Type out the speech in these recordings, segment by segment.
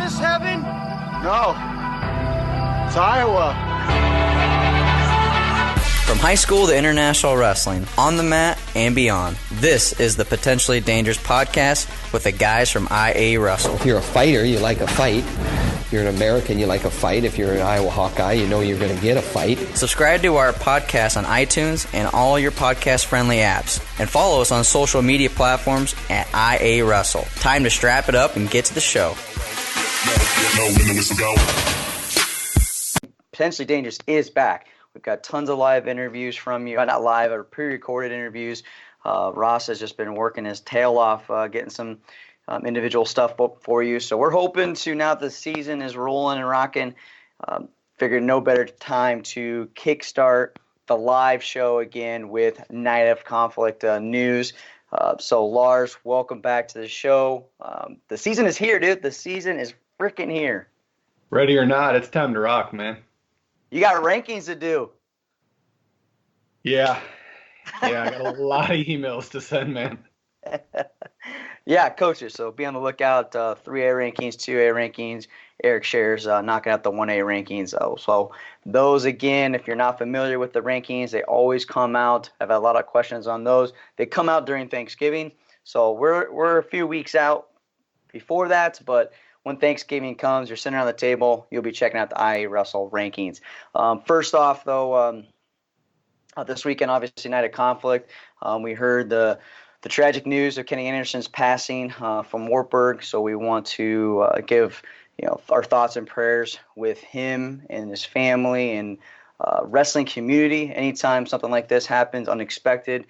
this heaven? No. It's Iowa. From high school to international wrestling, on the mat and beyond, this is the Potentially Dangerous Podcast with the guys from IA Wrestle. If you're a fighter, you like a fight. If you're an American, you like a fight. If you're an Iowa Hawkeye, you know you're going to get a fight. Subscribe to our podcast on iTunes and all your podcast-friendly apps. And follow us on social media platforms at IA Wrestle. Time to strap it up and get to the show. Potentially Dangerous is back. We've got tons of live interviews from you. Not live, or pre-recorded interviews. Ross has just been working his tail off getting some individual stuff for you. So we're hoping to, now that the season is rolling and rocking, figured no better time to kickstart the live show again with Night of Conflict news. So Lars, welcome back to the show. The season is here, dude. The season is freaking here. Ready or not, it's time to rock, man. You got rankings to do. Yeah, I got a lot of emails to send, man. Yeah, coaches, so be on the lookout. 3A rankings, 2A rankings. Eric shares knocking out the 1A rankings. So those, again, if you're not familiar with the rankings, they always come out. I've had a lot of questions on those. They come out during Thanksgiving. So we're a few weeks out before that, but when Thanksgiving comes, you're sitting around the table, you'll be checking out the IA Wrestle rankings. First off, though, this weekend, obviously, Night of Conflict. We heard the tragic news of Kenny Anderson's passing from Wartburg, so we want to give our thoughts and prayers with him and his family and wrestling community. Anytime something like this happens, unexpected,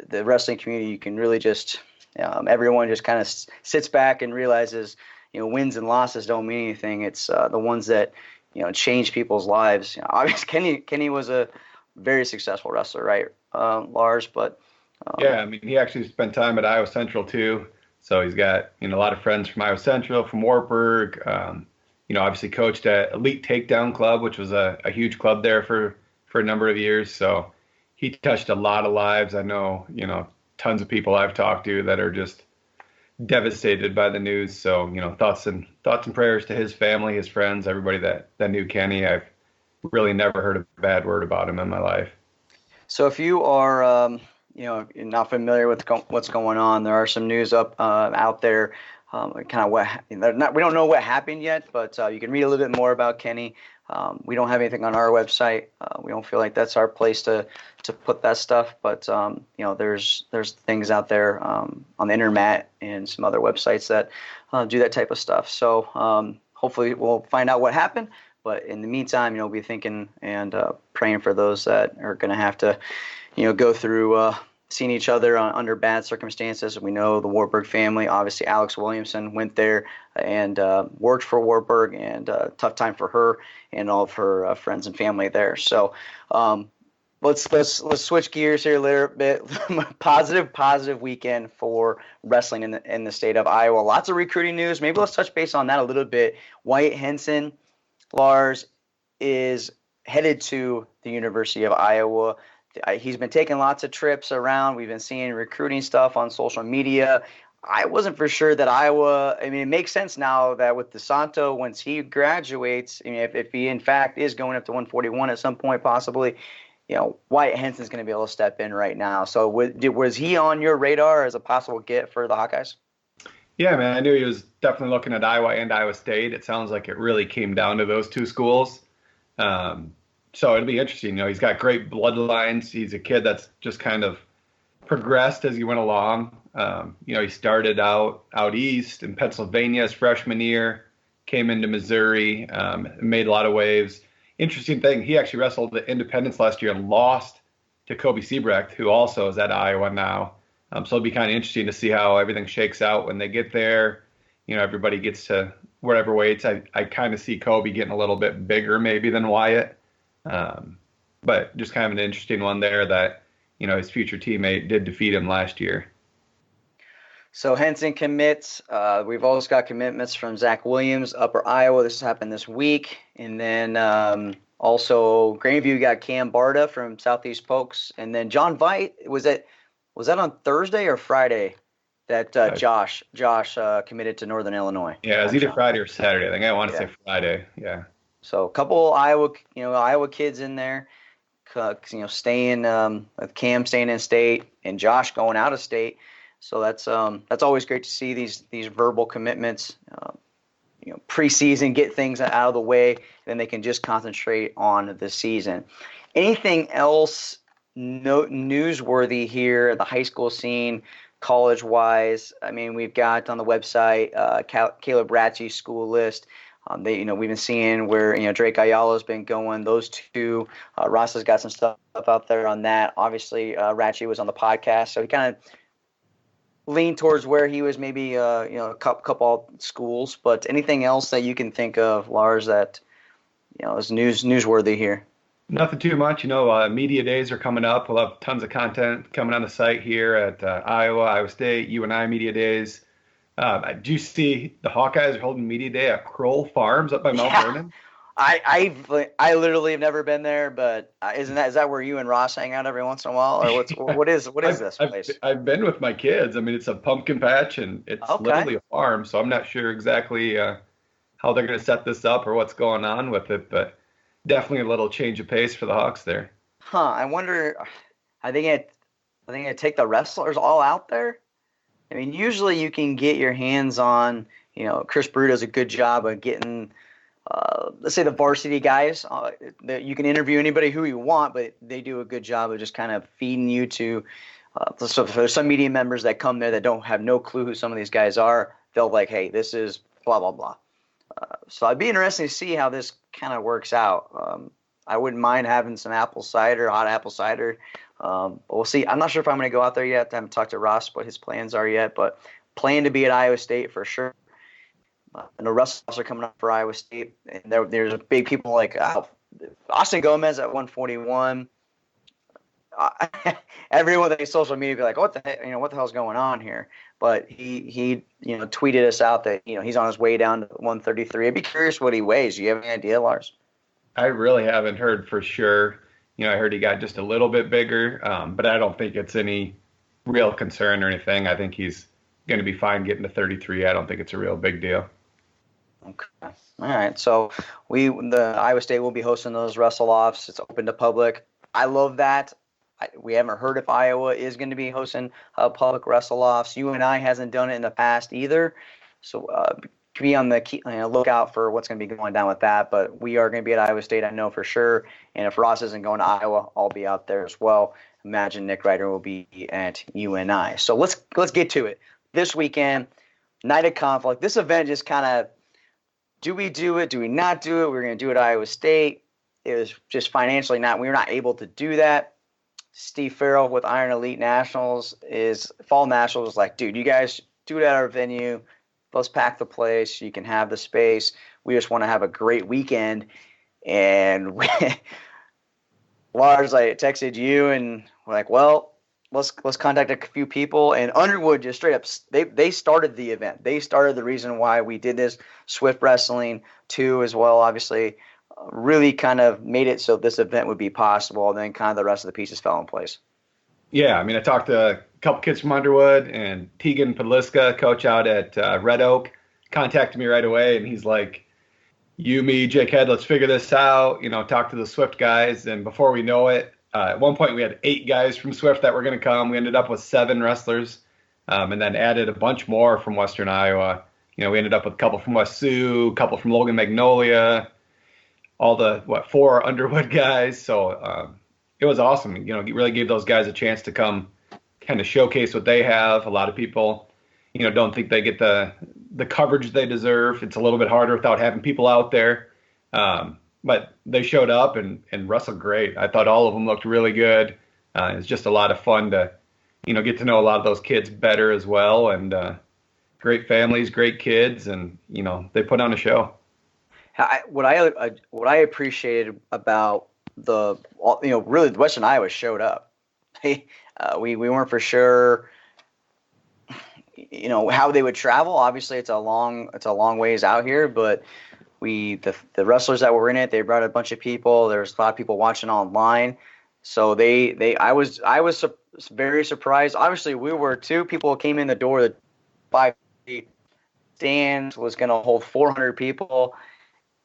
the wrestling community, you can really just everyone just kind of sits back and realizes wins and losses don't mean anything. It's the ones that change people's lives. Obviously, Kenny was a very successful wrestler, right, Lars? But yeah, I mean, he actually spent time at Iowa Central too, so he's got a lot of friends from Iowa Central, from Wartburg. Obviously coached at Elite Takedown Club, which was a huge club there for a number of years. So he touched a lot of lives. I know tons of people I've talked to that are just devastated by the news. So thoughts and prayers to his family, his friends, everybody that knew Kenny. I've really never heard a bad word about him in my life. So if you are not familiar with what's going on, there are some news out there. We don't know what happened yet, but you can read a little bit more about Kenny. We don't have anything on our website. We don't feel like that's our place to put that stuff. But there's things out there on the internet and some other websites that do that type of stuff. So hopefully we'll find out what happened. But in the meantime, be thinking and praying for those that are going to have to, go through seeing each other under bad circumstances. We know the Wartburg family. Obviously, Alex Williamson went there and worked for Wartburg, and tough time for her and all of her friends and family there. So let's switch gears here a little bit. Positive weekend for wrestling in the state of Iowa. Lots of recruiting news. Maybe let's touch base on that a little bit. Wyatt Henson, Lars, is headed to the University of Iowa. He's been taking lots of trips around. We've been seeing recruiting stuff on social media. I wasn't for sure that Iowa, it makes sense now that with DeSanto, once he graduates, if he in fact is going up to 141 at some point possibly, Wyatt Henson's going to be able to step in right now. So was he on your radar as a possible get for the Hawkeyes? Yeah, man, I knew he was definitely looking at Iowa and Iowa State. It sounds like it really came down to those two schools. So it'll be interesting. He's got great bloodlines. He's a kid that's just kind of progressed as he went along. He started out east in Pennsylvania his freshman year, came into Missouri, made a lot of waves. Interesting thing, he actually wrestled at Independence last year and lost to Kobe Siebrecht, who also is at Iowa now. So it'll be kind of interesting to see how everything shakes out when they get there. Everybody gets to whatever weights. I kind of see Kobe getting a little bit bigger maybe than Wyatt. But just kind of an interesting one there that, his future teammate did defeat him last year. So Henson commits. We've also got commitments from Zach Williams, Upper Iowa. This happened this week. And then also Grandview got Cam Barta from Southeast Pokes. And then John Veit, was that on Thursday or Friday? that Josh committed to Northern Illinois. Yeah, it was either Friday or Saturday. I think I want to say Friday. Yeah. So a couple Iowa kids in there, staying with Cam staying in state and Josh going out of state. So that's always great to see these verbal commitments. Preseason, get things out of the way, then they can just concentrate on the season. Anything else newsworthy here at the high school scene, college-wise? I mean, we've got on the website Caleb Ratchey's school list. We've been seeing where Drake Ayala's been going. Those two, Ross has got some stuff out there on that. Obviously, Ratchey was on the podcast, so he kind of lean towards where he was maybe a couple schools, but anything else that you can think of, Lars, that is newsworthy here? Nothing too much. Media days are coming up. We'll have tons of content coming on the site here at Iowa State, UNI Media Days. Do you see the Hawkeyes are holding media day at Kroll Farms up by Mount Vernon? I literally have never been there, but is that where you and Ross hang out every once in a while, or what is this place? I've been with my kids. I mean, it's a pumpkin patch and it's literally a farm, so I'm not sure exactly how they're going to set this up or what's going on with it, but definitely a little change of pace for the Hawks there. I wonder. I think I take the wrestlers all out there. I mean, usually you can get your hands on. Chris Brew does a good job of getting. Let's say the varsity guys, you can interview anybody who you want, but they do a good job of just kind of feeding you to. So if there's some media members that come there that don't have no clue who some of these guys are, they'll like, hey, this is blah, blah, blah. So it'd be interesting to see how this kind of works out. I wouldn't mind having some hot apple cider. But we'll see. I'm not sure if I'm going to go out there yet. I haven't talked to Ross what his plans are yet, but plan to be at Iowa State for sure. I know wrestlers are coming up for Iowa State, and there's big people like Austin Gomez at 141. Everyone that social media be like, what the hell's going on here? But he tweeted us out that he's on his way down to 133. I'd be curious what he weighs. Do you have any idea, Lars? I really haven't heard for sure. I heard he got just a little bit bigger, but I don't think it's any real concern or anything. I think he's going to be fine getting to 33. I don't think it's a real big deal. Okay. All right. So the Iowa State will be hosting those wrestle-offs. It's open to public. I love that. We haven't heard if Iowa is going to be hosting public wrestle-offs. UNI hasn't done it in the past either. So be on the lookout for what's going to be going down with that. But we are going to be at Iowa State, I know for sure. And if Ross isn't going to Iowa, I'll be out there as well. Imagine Nick Ryder will be at UNI. So let's get to it. This weekend, Night of Conflict. This event just kind of, do we do it? Do we not do it? We're going to do it at Iowa State. It was just financially we were not able to do that. Steve Farrell with Iron Elite Nationals Fall Nationals was like, dude, you guys do it at our venue. Let's pack the place. You can have the space. We just want to have a great weekend. And Lars, I texted you and we're like, well, let's contact a few people. And Underwood just straight up, they started the event. They started the reason why we did this. Swift Wrestling too as well, obviously, really kind of made it so this event would be possible. And then kind of the rest of the pieces fell in place. Yeah, I mean, I talked to a couple kids from Underwood, and Tegan Podliska, coach out at Red Oak, contacted me right away, and he's like, me, Jake Head, let's figure this out, talk to the Swift guys. And before we know it, at one point we had 8 guys from Swift that were going to come. We ended up with 7 wrestlers, and then added a bunch more from Western Iowa. We ended up with a couple from West Sioux, a couple from Logan Magnolia, all the, 4 Underwood guys. So it was awesome. It really gave those guys a chance to come kind of showcase what they have. A lot of people, don't think they get the coverage they deserve. It's a little bit harder without having people out there. But they showed up and wrestled great. I thought all of them looked really good. It's just a lot of fun to, get to know a lot of those kids better as well. And great families, great kids, and, they put on a show. What I appreciated about really Western Iowa showed up. We weren't for sure, how they would travel. Obviously, it's a long ways out here, but the wrestlers that were in it, they brought a bunch of people. There's a lot of people watching online, so I was very surprised. Obviously, we were too. People came in the door. The 5 stands was going to hold 400 people,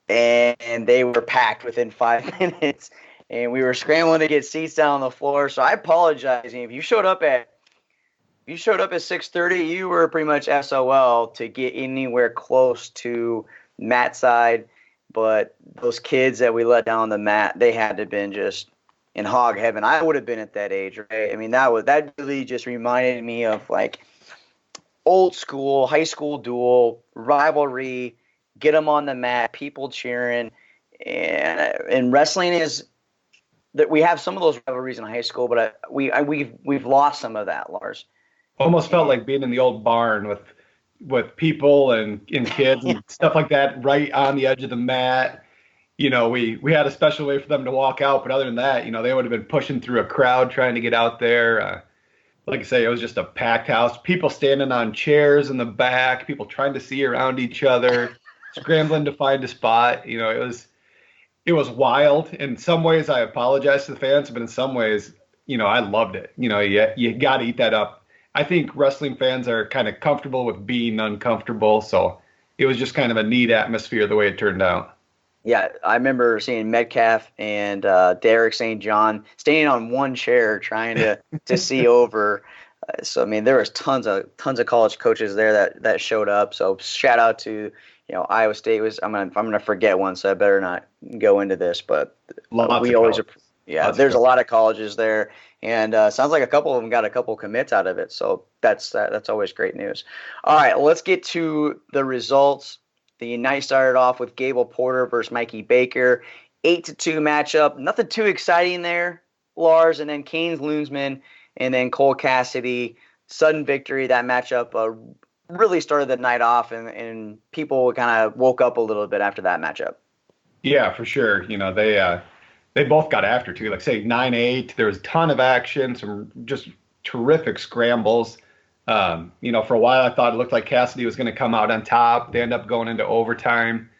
and they were packed within 5 minutes. And we were scrambling to get seats down on the floor. So I apologize. If you showed up at 6:30, you were pretty much SOL to get anywhere close to mat side. But those kids that we let down on the mat, they had to have been just in hog heaven. I would have been at that age, right? I mean, that really just reminded me of like old school, high school duel, rivalry, get them on the mat, people cheering. And wrestling is that we have some of those rivalries in high school, but we've lost some of that, Lars. Almost felt like being in the old barn with people and kids and stuff like that right on the edge of the mat. You know, we had a special way for them to walk out, but other than that, you know, they would have been pushing through a crowd trying to get out there. Like I say, it was just a packed house. People standing on chairs in the back, people trying to see around each other, scrambling to find a spot. You know, it was wild. In some ways, I apologize to the fans, but in some ways, you know, I loved it. You know, you got to eat that up. I think wrestling fans are kind of comfortable with being uncomfortable, so it was just kind of a neat atmosphere the way it turned out. Yeah, I remember seeing Metcalf and Derek St. John standing on one chair trying to see over. So I mean, there was tons of college coaches there that showed up. So shout out to Iowa State. I'm gonna forget one, so I better not go into this. But there's a lot of colleges there, and sounds like a couple of them got a couple commits out of it. So that's always great news. All right, let's get to the results. The night started off with Gable Porter versus Mikey Baker, 8-2 matchup. Nothing too exciting there, Lars. And then Canes Loonsman and then Cole Cassidy, sudden victory. That matchup really started the night off, and people kind of woke up a little bit after that matchup. Yeah, for sure. You know, they both got after too. Like say 9-8. There was a ton of action, some just terrific scrambles. For a while I thought it looked like Cassidy was going to come out on top. They end up going into overtime.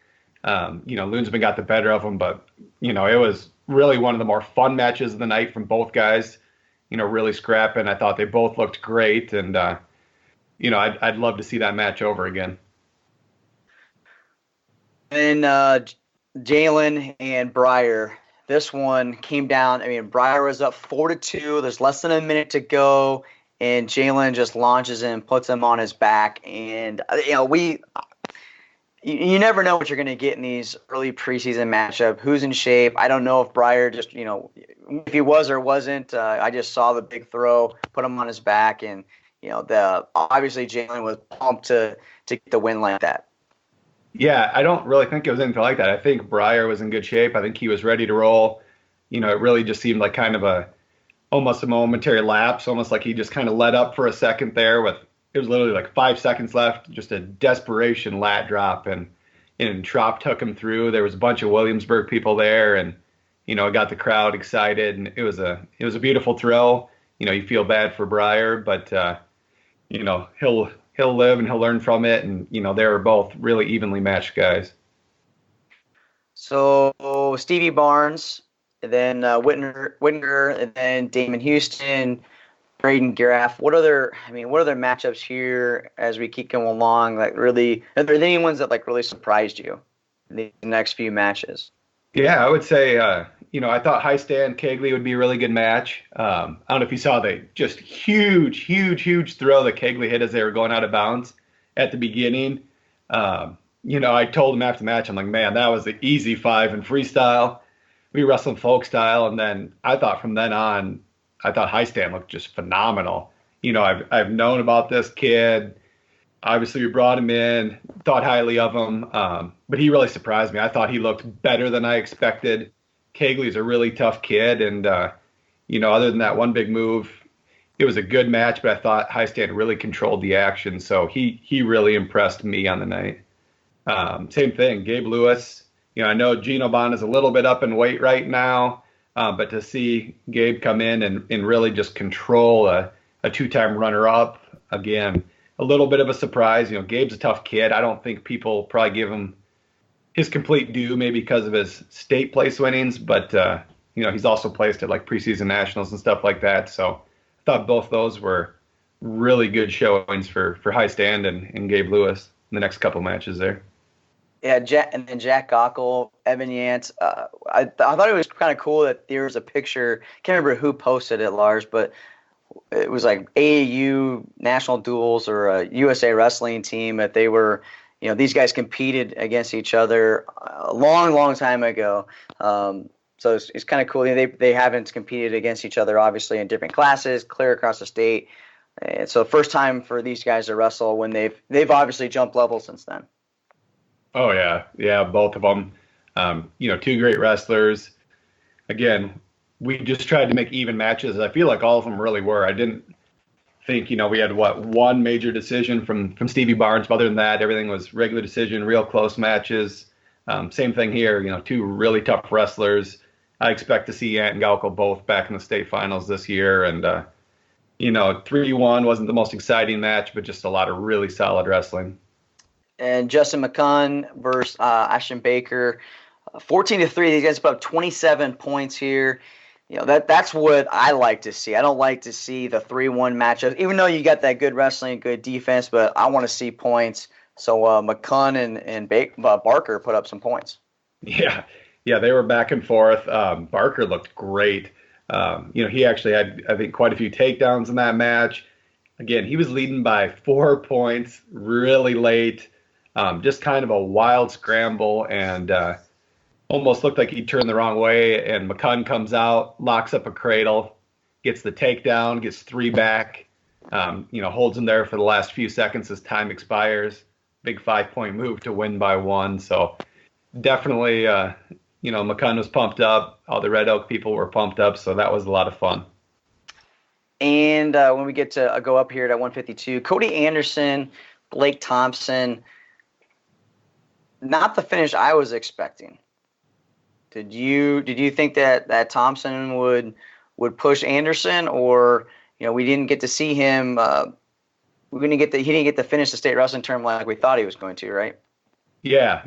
Loonsman got the better of them, but, it was really one of the more fun matches of the night from both guys, really scrapping. I thought they both looked great, and, I'd love to see that match over again. And Jalen and Breyer, this one came down. I mean, Breyer was up 4-2. There's less than a minute to go. And Jalen just launches him, puts him on his back, and you never know what you're going to get in these early preseason matchup. Who's in shape? I don't know if Breyer just if he was or wasn't. I just saw the big throw, put him on his back, and obviously Jalen was pumped to get the win like that. Yeah, I don't really think it was anything like that. I think Breyer was in good shape. I think he was ready to roll. It really just seemed like kind of almost a momentary lapse, almost like he just kind of let up for a second there it was literally like 5 seconds left, just a desperation lat drop, and Trop took him through. There was a bunch of Williamsburg people there, and, it got the crowd excited, and it was a beautiful throw. You feel bad for Breyer, but, he'll live and he'll learn from it. And, they were both really evenly matched guys. So Stevie Barnes, and then Whitner, and then Damon Houston, Braden Graff. What other matchups here as we keep going along? Like, really, are there any ones that really surprised you in the next few matches? Yeah, I would say, I thought High Stand Kegley would be a really good match. I don't know if you saw the just huge throw that Kegley hit as they were going out of bounds at the beginning. I told him after the match, I'm like, man, that was the easy 5 in freestyle. We wrestled folk style, and then I thought from then on, High Stand looked just phenomenal. I've known about this kid. Obviously, we brought him in, thought highly of him, but he really surprised me. I thought he looked better than I expected. Kegley's a really tough kid, and other than that one big move, it was a good match. But I thought High Stand really controlled the action, so he really impressed me on the night. Same thing, Gabe Lewis. I know Gino Bond is a little bit up in weight right now, but to see Gabe come in and really just control a 2-time runner-up, again, a little bit of a surprise. Gabe's a tough kid. I don't think people probably give him his complete due, maybe because of his state place winnings, but, he's also placed at preseason nationals and stuff like that. So I thought both those were really good showings for High Stand and Gabe Lewis in the next couple matches there. Yeah, and then Jack Gockel, Evan Yance. I thought it was kind of cool that there was a picture. Can't remember who posted it, Lars, but it was like AAU national duels or a USA wrestling team that they were. These guys competed against each other a long, long time ago. So it's kind of cool. They haven't competed against each other, obviously, in different classes, clear across the state. And so first time for these guys to wrestle when they've obviously jumped levels since then. Oh yeah, both of them. Two great wrestlers. Again, we just tried to make even matches. I feel like all of them really were. I didn't think we had one major decision from Stevie Barnes. But other than that, everything was regular decision, real close matches. Same thing here. Two really tough wrestlers. I expect to see Ant and Gaukel both back in the state finals this year. And 3-1 wasn't the most exciting match, but just a lot of really solid wrestling. And Justin McCunn versus Ashton Baker, 14-3. These guys put up 27 points here. That's what I like to see. I don't like to see the 3-1 matchups, even though you got that good wrestling, good defense. But I want to see points. So McCunn and Barker put up some points. Yeah, they were back and forth. Barker looked great. He actually had, I think, quite a few takedowns in that match. Again, he was leading by 4 points really late. Just kind of a wild scramble, and almost looked like he turned the wrong way. And McCunn comes out, locks up a cradle, gets the takedown, gets 3 back, holds him there for the last few seconds as time expires. Big 5-point move to win by 1. So definitely, McCunn was pumped up. All the Red Oak people were pumped up. So that was a lot of fun. And when we get to go up here at 152, Cody Anderson, Blake Thompson. Not the finish I was expecting. Did you think that Thompson would push Anderson, or we didn't get to see him? He didn't get to finish the state wrestling tournament like we thought he was going to, right? Yeah,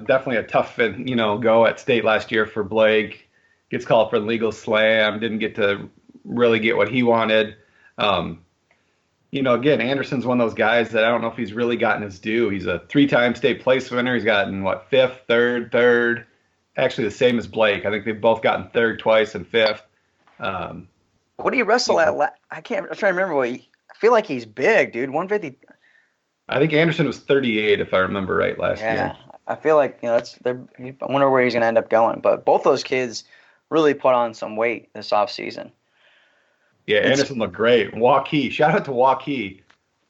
definitely a tough go at state last year for Blake. Gets called for legal slam. Didn't get to really get what he wanted. Again, Anderson's one of those guys that I don't know if he's really gotten his due. He's a 3-time state place winner. He's gotten, 5th, 3rd, 3rd. Actually, the same as Blake. I think they've both gotten 3rd twice and 5th. What do you wrestle at? I'm trying to remember. I feel like he's big, dude. 150. I think Anderson was 38, if I remember right, last year. Yeah, I feel like I wonder where he's going to end up going. But both those kids really put on some weight this offseason. Yeah, Anderson looked great. Waukee, shout out to Waukee.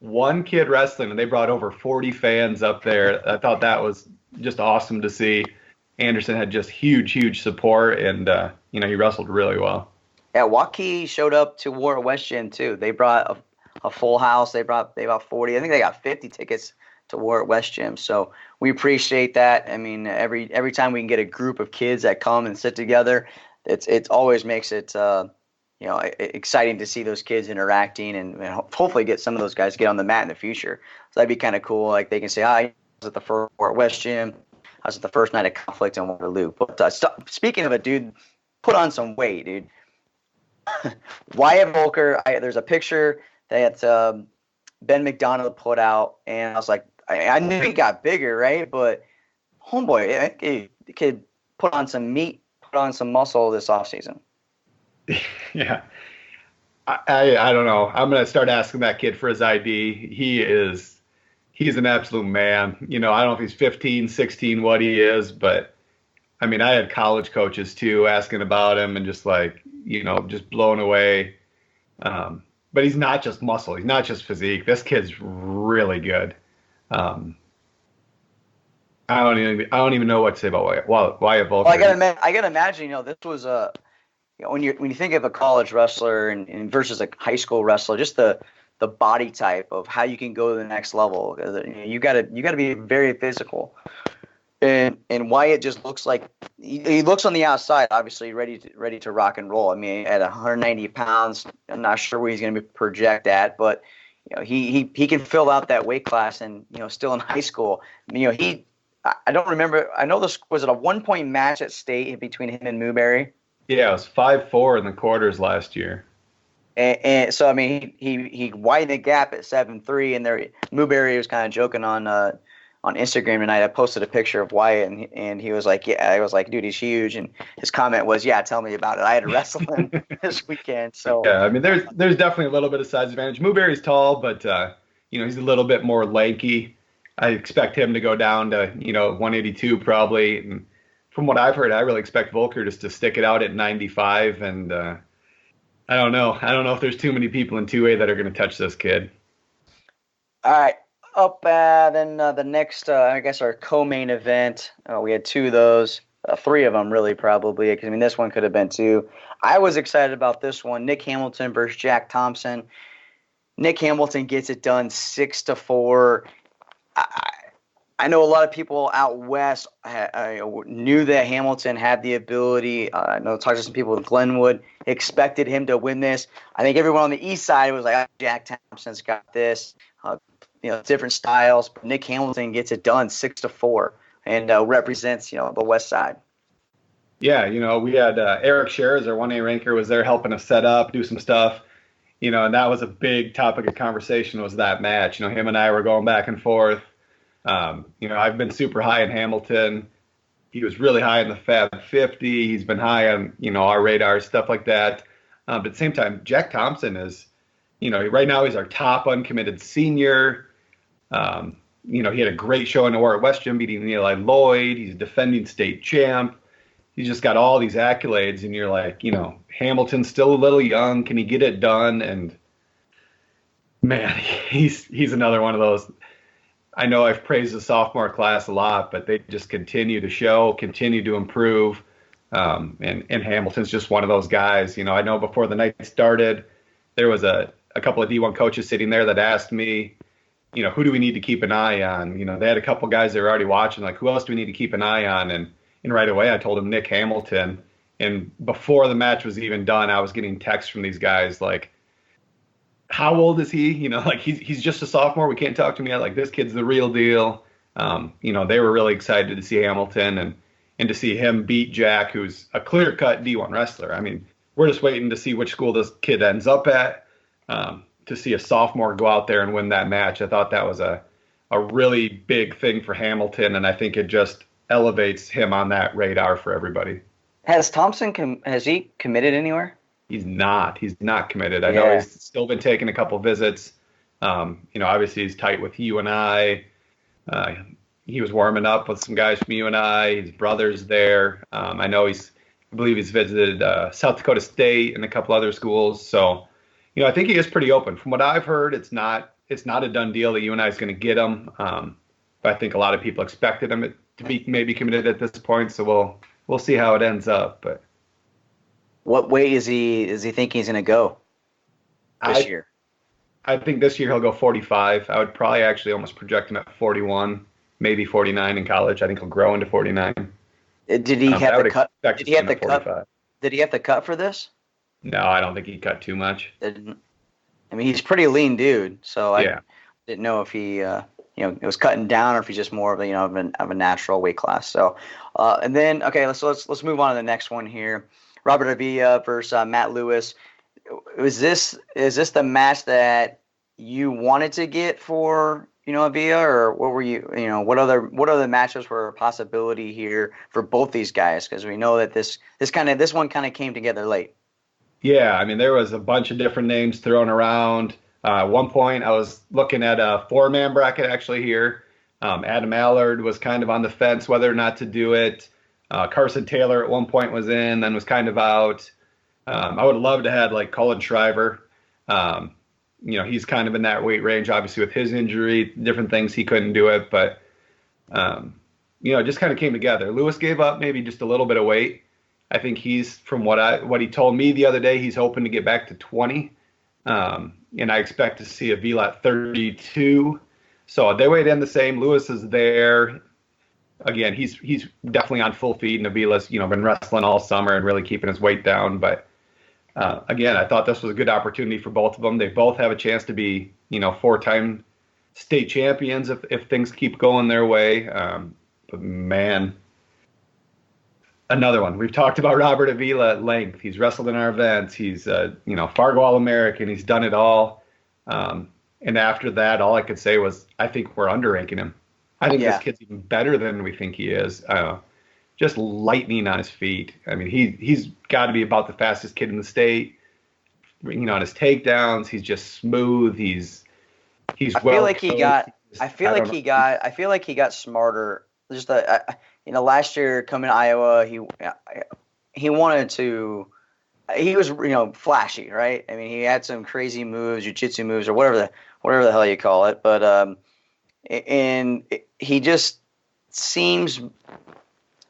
One kid wrestling, and they brought over 40 fans up there. I thought that was just awesome to see. Anderson had just huge support, and he wrestled really well. Yeah, Waukee showed up to War at West Gym too. They brought a full house. They brought 40. I think they got 50 tickets to War at West Gym. So we appreciate that. I mean, every time we can get a group of kids that come and sit together, it always makes it exciting to see those kids interacting and hopefully get some of those guys get on the mat in the future. So that'd be kind of cool. Like they can say, I was at the first War at West Gym. I was at the first night of Conflict in Waterloo. But speaking of it, dude, put on some weight, dude. Wyatt Volker, there's a picture that Ben McDonald put out, and I was like, I knew he got bigger, right? But homeboy, he could put on some meat, put on some muscle this offseason. Yeah. I don't know. I'm going to start asking that kid for his ID. He's an absolute man. I don't know if he's 15, 16, what he is, but I mean, I had college coaches too asking about him and just just blown away. But he's not just muscle. He's not just physique. This kid's really good. I don't even know what to say about Wyatt Volker. Well, I gotta imagine, this was when you think of a college wrestler and versus a high school wrestler, just the body type of how you can go to the next level. You gotta be very physical. And Wyatt just looks like he looks on the outside, obviously ready to rock and roll. I mean, at 190 pounds, I'm not sure where he's going to project at, but he can fill out that weight class, and still in high school. I don't remember. I know this was it a 1-point match at state between him and Newberry. Yeah, it was 5-4 in the quarters last year. And so I mean he widened the gap at 7-3, and there Newberry was kind of joking on Instagram tonight. I posted a picture of Wyatt, and he was like, yeah, I was like, dude, he's huge, and his comment was, yeah, tell me about it. I had to wrestle him this weekend. So Yeah, I mean, there's definitely a little bit of size advantage. Newberry's tall, but he's a little bit more lanky. I expect him to go down to 182 probably. And from what I've heard, I really expect Volker just to stick it out at 95, and I don't know. I don't know if there's too many people in 2A that are going to touch this kid. all right, up then the next, I guess our co-main event. We had two of those, three of them really probably. Because I mean, this one could have been two. I was excited about this one. Nick Hamilton versus Jack Thompson. Nick Hamilton gets it done 6-4. I know a lot of people out west knew that Hamilton had the ability. I know talked to some people with Glenwood, expected him to win this. I think everyone on the east side was like, oh, Jack Thompson's got this. Different styles. But Nick Hamilton gets it done 6-4 and represents, the west side. Yeah, we had Eric Scherz, our 1A ranker, was there helping us set up, do some stuff. And that was a big topic of conversation was that match. Him and I were going back and forth. I've been super high in Hamilton. He was really high in the Fab 50. He's been high on, our radar, stuff like that. But at the same time, Jack Thompson is, right now he's our top uncommitted senior. He had a great show in the Warwick West Gym beating Eli Lloyd. He's a defending state champ. He's just got all these accolades, and you're like, Hamilton's still a little young. Can he get it done? And man, he's another one of those. I know I've praised the sophomore class a lot, but they just continue to show, continue to improve. And Hamilton's just one of those guys. I know before the night started, there was a couple of D1 coaches sitting there that asked me, who do we need to keep an eye on? They had a couple guys they were already watching, like, who else do we need to keep an eye on? And right away I told him Nick Hamilton. And before the match was even done, I was getting texts from these guys like, how old is he? He's just a sophomore. We can't talk to him yet. Like, this kid's the real deal. They were really excited to see Hamilton and to see him beat Jack, who's a clear-cut D1 wrestler. I mean, we're just waiting to see which school this kid ends up at. To see a sophomore go out there and win that match, I thought that was a really big thing for Hamilton, and I think it just elevates him on that radar for everybody. Has Thompson has he committed anywhere? He's not committed. I know he's still been taking a couple visits. Obviously he's tight with UNI. He was warming up with some guys from UNI. His brother's there. I believe he's visited South Dakota State and a couple other schools. So, I think he is pretty open. From what I've heard, it's not a done deal that UNI is going to get him. But I think a lot of people expected him to be maybe committed at this point. So we'll see how it ends up. But what way is he thinking he's going to go this year? I think this year he'll go 45. I would probably actually almost project him at 41, maybe 49 in college. I think he'll grow into 49. Did he have the cut? Did he have the cut? Did he have the cut for this? No, I don't think he cut too much. I mean, he's a pretty lean dude, so I didn't know if he, it was cutting down or if he's just more of a natural weight class. So, and then let's move on to the next one here. Robert Avila versus Matt Lewis. Is this the match that you wanted to get for Avila, or what were you what other matches were a possibility here for both these guys? Because we know that this one kind of came together late. Yeah, I mean, there was a bunch of different names thrown around. At one point, I was looking at a 4-man bracket actually here. Adam Allard was kind of on the fence whether or not to do it. Carson Taylor at one point was in, then was kind of out. I would have loved to have like Cullan Schriever. He's kind of in that weight range, obviously with his injury, different things he couldn't do it, but it just kind of came together. Lewis gave up maybe just a little bit of weight. I think he's, from what he told me the other day, he's hoping to get back to 20. And I expect to see Avila at 32. So they weighed in the same. Lewis is there. Again, he's definitely on full feed, and Avila's, been wrestling all summer and really keeping his weight down. But again, I thought this was a good opportunity for both of them. They both have a chance to be, 4-time state champions if things keep going their way. But man, Another one. We've talked about Robert Avila at length. He's wrestled in our events. He's Fargo All-American. He's done it all. And after that, all I could say was, I think we're underranking him. I think this kid's even better than we think he is. Just lightning on his feet. I mean, he's got to be about the fastest kid in the state. On his takedowns, he's just smooth. I feel like he got smarter. Just last year coming to Iowa, he wanted to. He was flashy, right? I mean, he had some crazy moves, jiu-jitsu moves, or whatever the hell you call it. But and he just seems,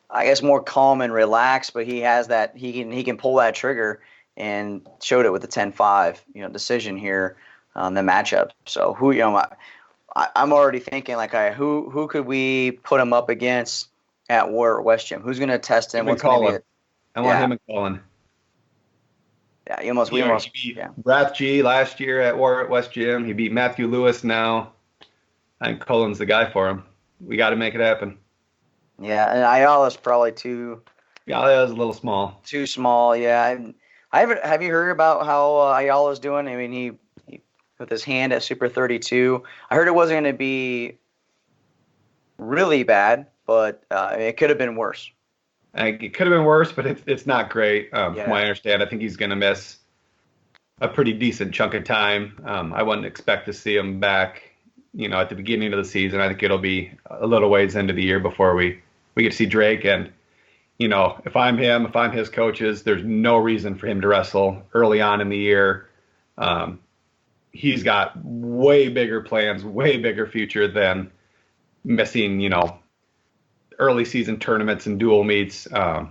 I guess, more calm and relaxed. But he has that he can pull that trigger, and showed it with the 10-5 decision here on the matchup. So I'm already thinking like, who could we put him up against at War at West Gym? Who's going to test him? What's going to be it? I want him and Cullan. Yeah, he beat Brath G last year at War at West Gym. He beat Matthew Lewis now. I think Cullen's the guy for him. We got to make it happen. Yeah, and Ayala's probably too. Ayala's a little small. Too small, yeah. Have you heard about how Ayala's doing? I mean, he with his hand at Super 32. I heard it wasn't going to be really bad, but it could have been worse. It could have been worse, but it's not great. From what I understand, I think he's going to miss a pretty decent chunk of time. I wouldn't expect to see him back, at the beginning of the season. I think it'll be a little ways into the year before we get to see Drake. And, if I'm him, if I'm his coaches, there's no reason for him to wrestle early on in the year. He's got way bigger plans, way bigger future than missing, early season tournaments and dual meets. As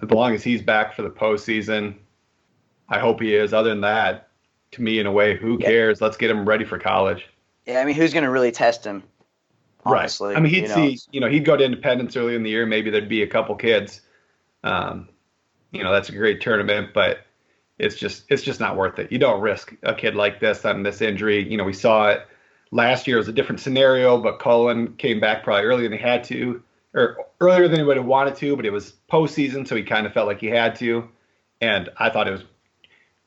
long as he's back for the postseason, I hope he is. Other than that, to me, in a way, who cares? Let's get him ready for college. Yeah, I mean, who's going to really test him? Honestly, right. I mean, he'd go to Independence early in the year. Maybe there'd be a couple kids. That's a great tournament, but it's just not worth it. You don't risk a kid like this on this injury. We saw it last year. It was a different scenario, but Cullan came back probably earlier than he had to. Or earlier than he would have wanted to, but it was postseason, so he kind of felt like he had to. And I thought it was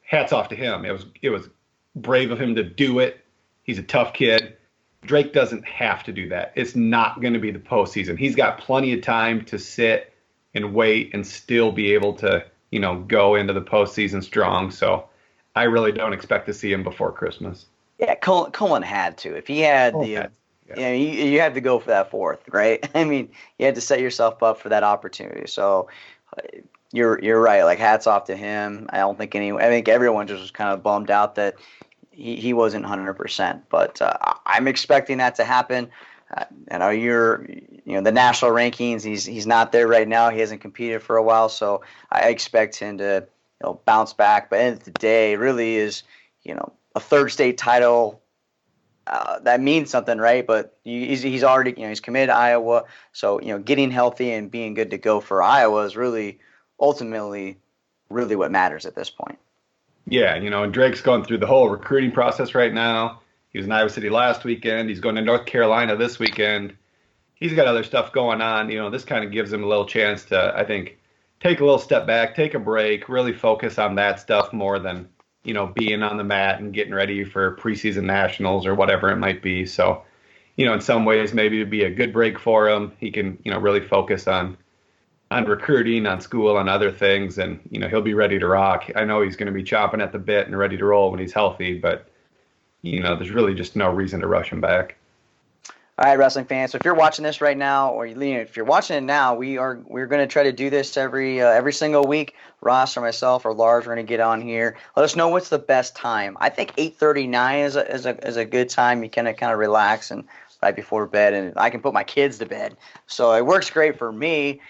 hats off to him. It was brave of him to do it. He's a tough kid. Drake doesn't have to do that. It's not going to be the postseason. He's got plenty of time to sit and wait and still be able to, go into the postseason strong. So I really don't expect to see him before Christmas. Yeah, Cullan had to. If he had you had to go for that fourth, right? I mean, you had to set yourself up for that opportunity. So you're right. Like, hats off to him. I think everyone just was kind of bummed out that he wasn't 100%. But I'm expecting that to happen. I know the national rankings. He's not there right now. He hasn't competed for a while, so I expect him to bounce back. But at the end of the day, it really is a third state title. That means something, right? But he's already, he's committed to Iowa. So, getting healthy and being good to go for Iowa is really, ultimately, really what matters at this point. Yeah, and Drake's going through the whole recruiting process right now. He was in Iowa City last weekend. He's going to North Carolina this weekend. He's got other stuff going on. This kind of gives him a little chance to, I think, take a little step back, take a break, really focus on that stuff more than being on the mat and getting ready for preseason nationals or whatever it might be. So, in some ways, maybe it'd be a good break for him. He can, really focus on recruiting, on school, on other things, and, he'll be ready to rock. I know he's going to be chomping at the bit and ready to roll when he's healthy, but, there's really just no reason to rush him back. All right, wrestling fans. So if you're watching this right now, or if you're watching it now, we're going to try to do this every single week. Ross or myself or Lars are going to get on here. Let us know what's the best time. I think 8:39 is a good time. You can kind of relax and right before bed, and I can put my kids to bed, so it works great for me.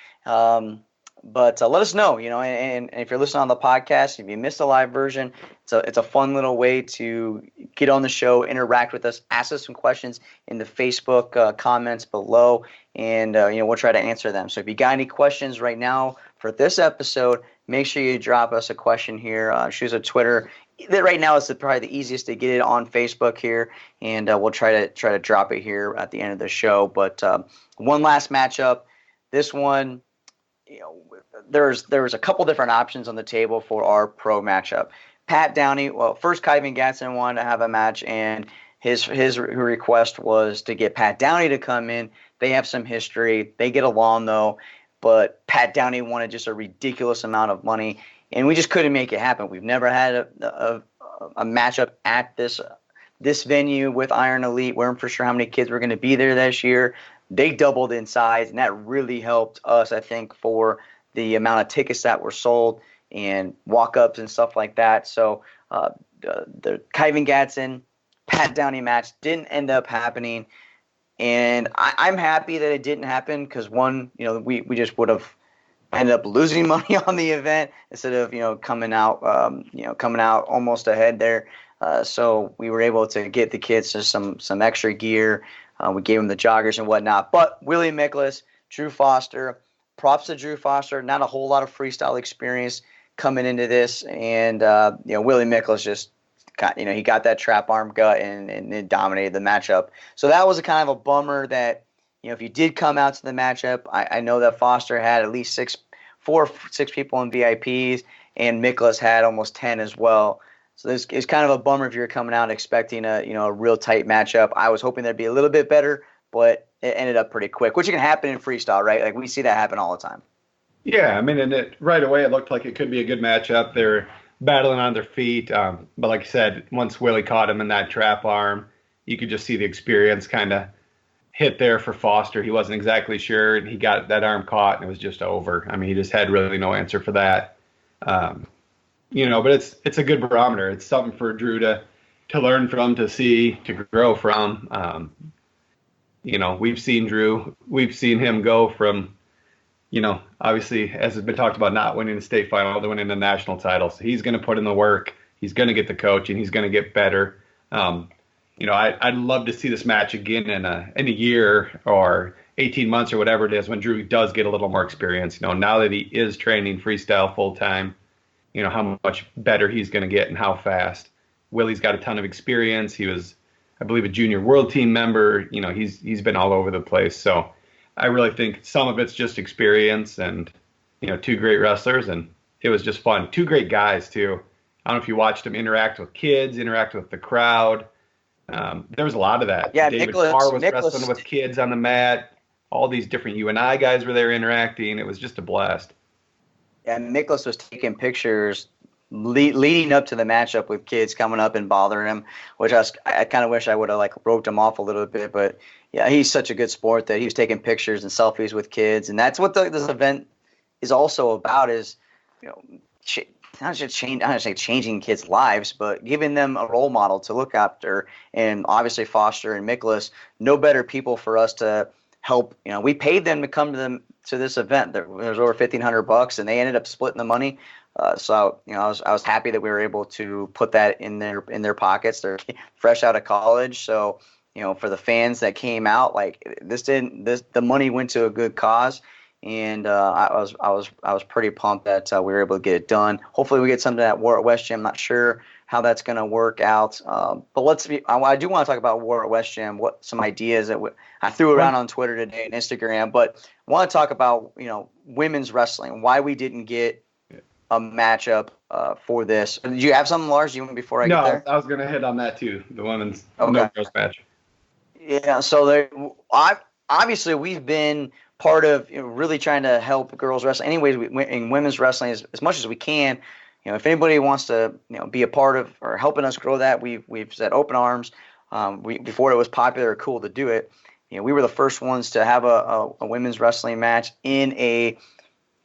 But let us know, and if you're listening on the podcast, if you missed the live version, it's a fun little way to get on the show, interact with us, ask us some questions in the Facebook comments below, and we'll try to answer them. So if you got any questions right now for this episode, make sure you drop us a question here. Shoot us a Twitter. Right now is probably the easiest to get it on Facebook here, and we'll try to drop it here at the end of the show. But one last matchup, this one. there was a couple different options on the table for our pro matchup. Pat Downey, well, first Kyvan Gatson wanted to have a match, and his request was to get Pat Downey to come in. They have some history. They get along, though, but Pat Downey wanted just a ridiculous amount of money, and we just couldn't make it happen. We've never had a matchup at this venue with Iron Elite. We weren't for sure how many kids were going to be there this year. They doubled in size, and that really helped us, I think, for the amount of tickets that were sold and walk-ups and stuff like that. So the Kyvan Gatson, Pat Downey match didn't end up happening, and I'm happy that it didn't happen because, one, we just would have ended up losing money on the event instead of coming out almost ahead there. So we were able to get the kids just some extra gear. We gave them the joggers and whatnot. But Willie Miklas, Drew Foster, props to Drew Foster. Not a whole lot of freestyle experience coming into this, and Willie Miklas just he got that trap arm gut and dominated the matchup. So that was a kind of a bummer that if you did come out to the matchup, I know that Foster had at least 6 people in VIPs, and Miklas had almost 10 as well. So it's kind of a bummer if you're coming out expecting a real tight matchup. I was hoping that'd be a little bit better, but it ended up pretty quick, which can happen in freestyle, right? Like we see that happen all the time. Yeah, I mean, and right away it looked like it could be a good matchup. They're battling on their feet, but like I said, once Willie caught him in that trap arm, you could just see the experience kind of hit there for Foster. He wasn't exactly sure, and he got that arm caught, and it was just over. I mean, he just had really no answer for that. But it's a good barometer. It's something for Drew to learn from, to see, to grow from. We've seen Drew. We've seen him go from, obviously, as has been talked about, not winning the state final to winning the national title. So he's going to put in the work. He's going to get the coach, and he's going to get better. I'd love to see this match again in a year or 18 months or whatever it is when Drew does get a little more experience. Now that he is training freestyle full time, how much better he's going to get and how fast. Willie's got a ton of experience. He was, I believe, a junior world team member. He's been all over the place. So I really think some of it's just experience and, two great wrestlers, and it was just fun. Two great guys, too. I don't know if you watched them interact with kids, interact with the crowd. There was a lot of that. Yeah, David Carr was wrestling with kids on the mat. All these different UNI guys were there interacting. It was just a blast. Yeah, Miklas was taking pictures leading up to the matchup with kids coming up and bothering him, which I kind of wish I would have roped him off a little bit. But yeah, he's such a good sport that he was taking pictures and selfies with kids, and that's what this event is also about. Is not just changing kids' lives, but giving them a role model to look after. And obviously, Foster and Miklas, no better people for us to help. We paid them to come to this event. There was over $1,500, and they ended up splitting the money. So I was happy that we were able to put that in their pockets. They're fresh out of college, so for the fans that came out, the money went to a good cause, and I was pretty pumped that we were able to get it done. Hopefully, we get something at War at West Jam. Not sure how that's going to work out, but I do want to talk about War at West Jam. What some ideas that I threw around on Twitter today and Instagram, but I want to talk about women's wrestling. Why we didn't get a matchup for this. Do you have something, Lars? Before I get there? No, I was going to hit on that too. The women's no girls match. Yeah, so obviously we've been part of really trying to help girls wrestle. Anyways, in women's wrestling as much as we can. If anybody wants to be a part of or helping us grow that, we've said open arms. Before it was popular or cool to do it. We were the first ones to have a women's wrestling match in a,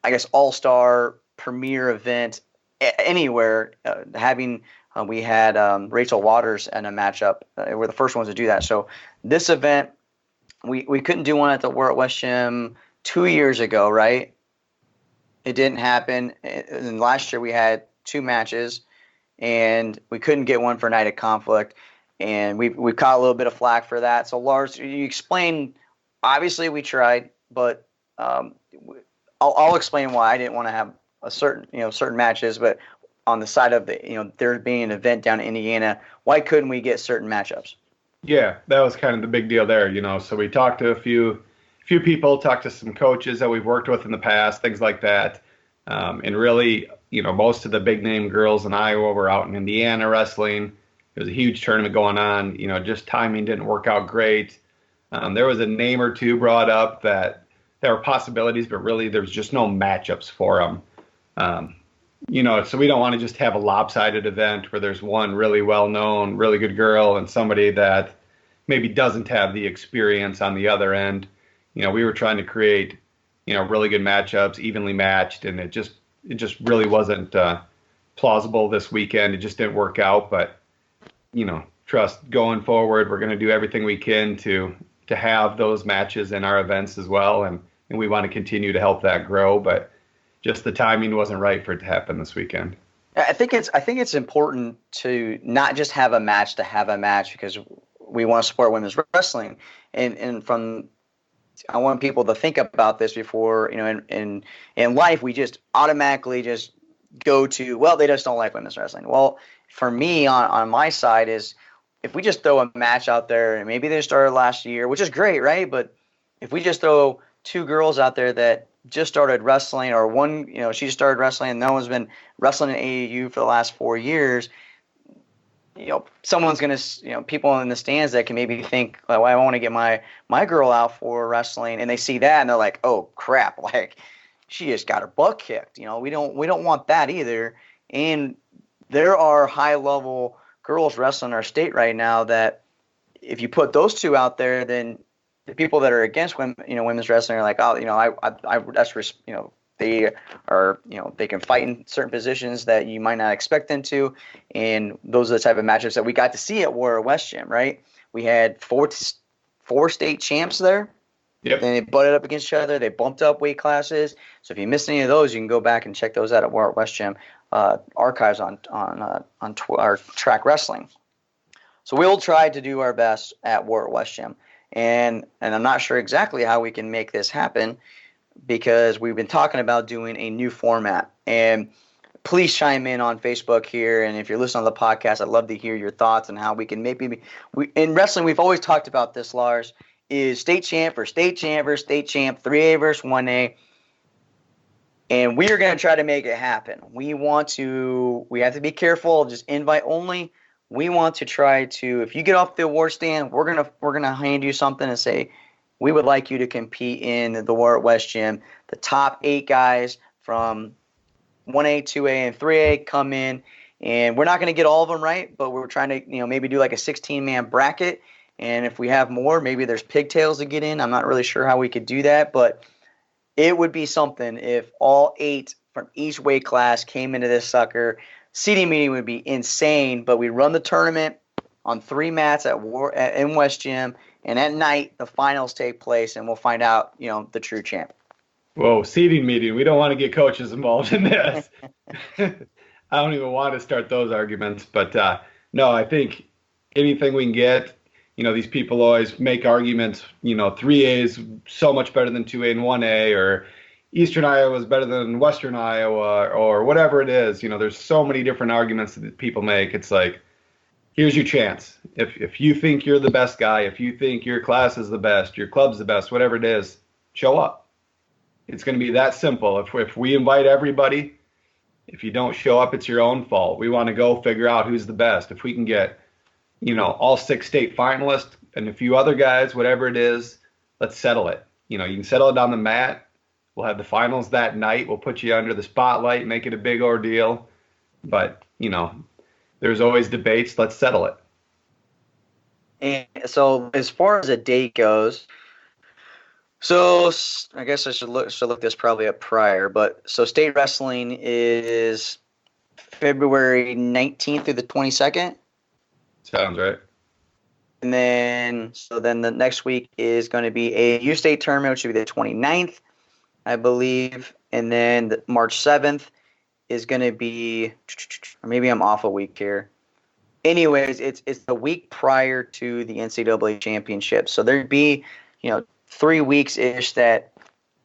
I guess, all-star premier event anywhere. We had Rachel Waters in a matchup. We're the first ones to do that. So this event, we couldn't do one at the War at West Gym 2 years ago, right? It didn't happen. And last year we had 2 matches, and we couldn't get one for Night of Conflict. And we caught a little bit of flack for that. So Lars, you explain. Obviously, we tried, but I'll explain why I didn't want to have certain matches. But on the side of there being an event down in Indiana, why couldn't we get certain matchups? Yeah, that was kind of the big deal there. So we talked to a few people, talked to some coaches that we've worked with in the past, things like that. And really, most of the big name girls in Iowa were out in Indiana wrestling. There was a huge tournament going on. Just timing didn't work out great. There was a name or two brought up that there were possibilities, but really there was just no matchups for them. So we don't want to just have a lopsided event where there's one really well-known, really good girl and somebody that maybe doesn't have the experience on the other end. We were trying to create, really good matchups, evenly matched, and it just really wasn't plausible this weekend. It just didn't work out. But, trust going forward, we're going to do everything we can to have those matches in our events as well, and we want to continue to help that grow. But just the timing wasn't right for it to happen this weekend. I think it's important to not just have a match to have a match, because we want to support women's wrestling, and I want people to think about this before, in life we just automatically just go to, well, they just don't like women's wrestling. Well, for me on my side is, if we just throw a match out there, and maybe they started last year, which is great, right? But if we just throw two girls out there that just started wrestling, or one, she just started wrestling and no one's been wrestling in AAU for the last 4 years, someone's going to, people in the stands that can maybe think, well, I want to get my girl out for wrestling, and they see that and they're like, oh crap, like she just got her butt kicked. We don't want that either. And there are high level girls wrestling in our state right now that if you put those two out there, then the people that are against women's wrestling are like, oh, they are, they can fight in certain positions that you might not expect them to. And those are the type of matchups that we got to see at Warrior West Gym, right? We had four state champs there. Yep. Then they butted up against each other. They bumped up weight classes. So if you missed any of those, you can go back and check those out at Warrior West Gym archives on our track wrestling. So we'll try to do our best at Warrior West Gym. And I'm not sure exactly how we can make this happen, because we've been talking about doing a new format. And please chime in on Facebook here. And if you're listening to the podcast, I'd love to hear your thoughts on how we can in wrestling, we've always talked about this, Lars, is state champ versus state champ versus state champ, 3A versus 1A. And we are going to try to make it happen. We have to be careful of just invite only. We want to try to, if you get off the award stand, we're gonna hand you something and say, we would like you to compete in the Warrior West Gym. The top 8 guys from 1A, 2A, and 3A come in, and we're not going to get all of them right, but we're trying to, maybe do like a 16-man bracket. And if we have more, maybe there's pigtails to get in. I'm not really sure how we could do that, but it would be something if all 8 from each weight class came into this sucker. Seating meeting would be insane, but we run the tournament on 3 mats in West Gym, and at night the finals take place, and we'll find out, the true champ. Whoa, seating meeting. We don't want to get coaches involved in this. I don't even want to start those arguments, but no, I think anything we can get. These people always make arguments. 3A is so much better than 2A and 1A, or Eastern Iowa is better than Western Iowa, or whatever it is. There's so many different arguments that people make. It's like, here's your chance. If you think you're the best guy, if you think your class is the best, your club's the best, whatever it is, show up. It's going to be that simple. If we invite everybody, if you don't show up, it's your own fault. We want to go figure out who's the best. If we can get, all 6 state finalists and a few other guys, whatever it is, let's settle it. You can settle it on the mat. We'll have the finals that night. We'll put you under the spotlight, make it a big ordeal. But, there's always debates. Let's settle it. And so as far as a date goes, so I guess I should look this probably up prior. But so state wrestling is February 19th through the 22nd. Sounds right. And then the next week is going to be a U state tournament, which will be the 29th, I believe. And then March 7th is going to be, or maybe I'm off a week here. Anyways, it's the week prior to the NCAA championship. So there'd be, 3 weeks-ish that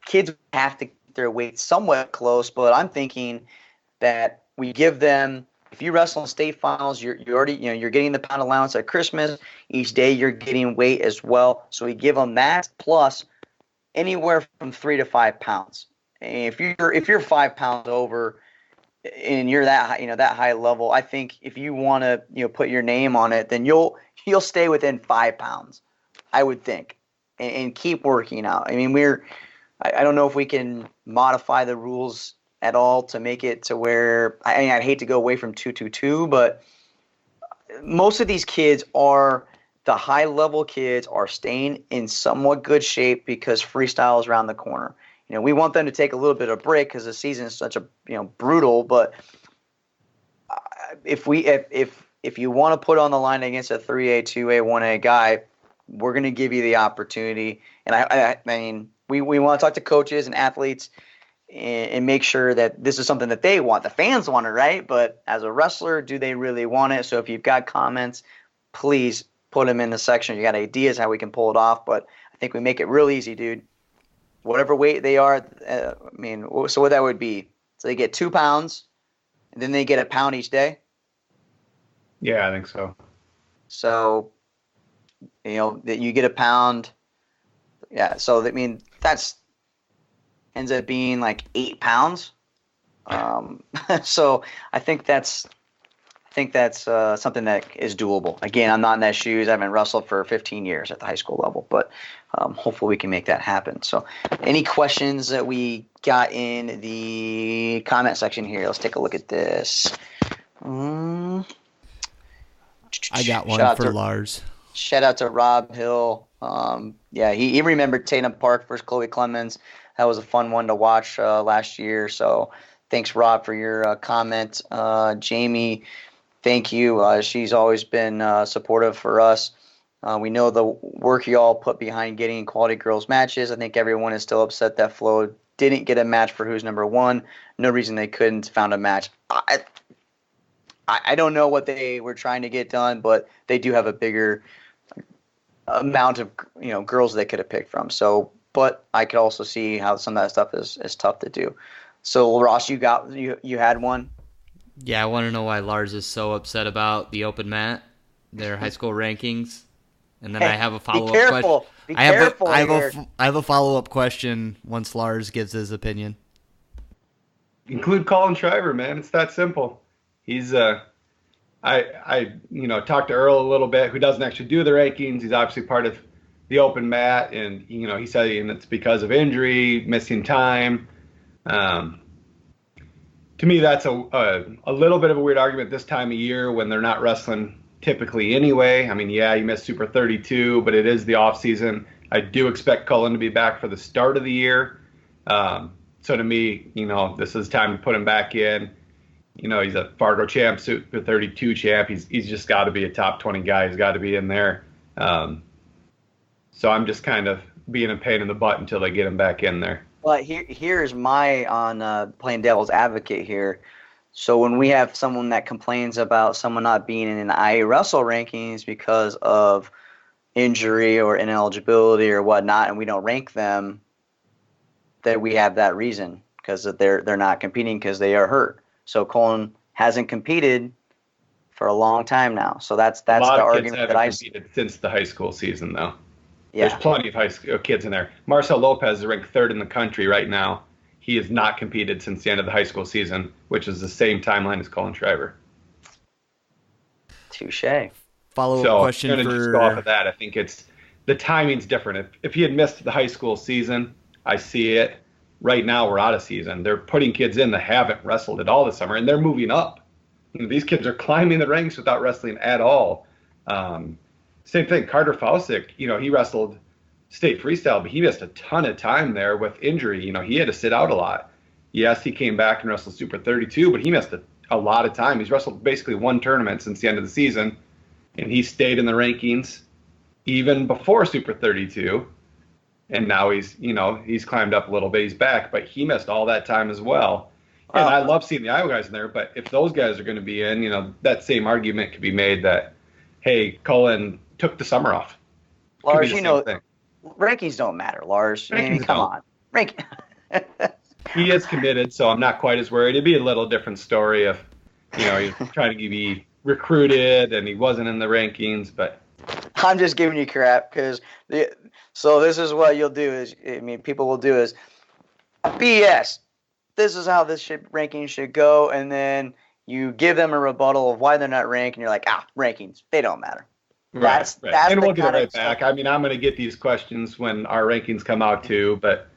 kids have to get their weight somewhat close. But I'm thinking that we give them, if you wrestle in state finals, you're already, you're getting the pound allowance at Christmas. Each day you're getting weight as well. So we give them that plus anywhere from 3 to 5 pounds. if you're 5 pounds over and you're that high, that high level, I think if you want to put your name on it, then you'll stay within 5 pounds, I would think, and keep working out. I mean, I don't know if we can modify the rules at all to make it to where, I'd hate to go away from 222, but most of these kids the high level kids are staying in somewhat good shape because freestyle is around the corner. We want them to take a little bit of break because the season is such a brutal. But if you want to put on the line against a 3A, 2A, 1A guy, we're going to give you the opportunity. And I mean, we want to talk to coaches and athletes and make sure that this is something that they want. The fans want it, right? But as a wrestler, do they really want it? So if you've got comments, please put them in the section. You got ideas how we can pull it off, but I think we make it real easy, dude. Whatever weight they are, so what that would be. So they get 2 pounds, and then they get a pound each day? Yeah, I think so. So, that you get a pound. Yeah, so that's ends up being like 8 pounds. So I think that's something that is doable. Again, I'm not in that shoes. I haven't wrestled for 15 years at the high school level, but hopefully we can make that happen. So any questions that we got in the comment section here? Let's take a look at this. I got one for Lars. Shout out to Rob Hill. He remembered Tatum Park versus Chloe Clemens. That was a fun one to watch last year. So thanks, Rob, for your comment. Jamie, thank you. She's always been supportive for us. We know the work you all put behind getting quality girls matches. I think everyone is still upset that Flo didn't get a match for Who's Number One. No reason they couldn't found a match. I don't know what they were trying to get done, but they do have a bigger amount of girls they could have picked from. So, but I could also see how some of that stuff is tough to do. So Ross, you had one. Yeah, I want to know why Lars is so upset about the open mat, their high school rankings, and then I have a follow-up question. Be careful. I have a follow-up question once Lars gives his opinion. Include Cullan Schriever, man. It's that simple. He's I talked to Earl a little bit, who doesn't actually do the rankings. He's obviously part of the open mat, and he said it's because of injury, missing time. To me, that's a little bit of a weird argument this time of year when they're not wrestling typically anyway. I mean, yeah, you missed Super 32, but it is the off season. I do expect Cullen to be back for the start of the year. So to me, this is time to put him back in. He's a Fargo champ, Super 32 champ. He's just got to be a top 20 guy. He's got to be in there. So I'm just kind of being a pain in the butt until they get him back in there. But here's my on playing devil's advocate here. So when we have someone that complains about someone not being in an IA Wrestle rankings because of injury or ineligibility or whatnot, and we don't rank them, that we have that reason because they're not competing because they are hurt. So Cullen hasn't competed for a long time now. So that's the argument that I see. Since the high school season, though. Yeah. There's plenty of high school kids in there. Marcel Lopez is ranked 3rd in the country right now. He has not competed since the end of the high school season, which is the same timeline as Cullan Schriever. Touche. Follow-up question for... just go off of that. I think the timing's different. If he had missed the high school season, I see it. Right now, we're out of season. They're putting kids in that haven't wrestled at all this summer, and they're moving up. These kids are climbing the ranks without wrestling at all. Same thing, Carter Fausick, he wrestled state freestyle, but he missed a ton of time there with injury. He had to sit out a lot. Yes, he came back and wrestled Super 32, but he missed a lot of time. He's wrestled basically one tournament since the end of the season, and he stayed in the rankings even before Super 32. And now he's climbed up a little bit. He's back, but he missed all that time as well. And I love seeing the Iowa guys in there, but if those guys are going to be in, that same argument could be made that, hey, Cullen took the summer off. Lars, rankings don't matter, Lars. Come on. He is committed, so I'm not quite as worried. It'd be a little different story if, he's trying to be recruited and he wasn't in the rankings, but... I'm just giving you crap because... So this is what you'll do people will do is BS. This is how this ranking should go, and then you give them a rebuttal of why they're not ranked, and you're like, rankings, they don't matter. Right. That's and the we'll get it kind of right back. I mean, I'm going to get these questions when our rankings come out too, but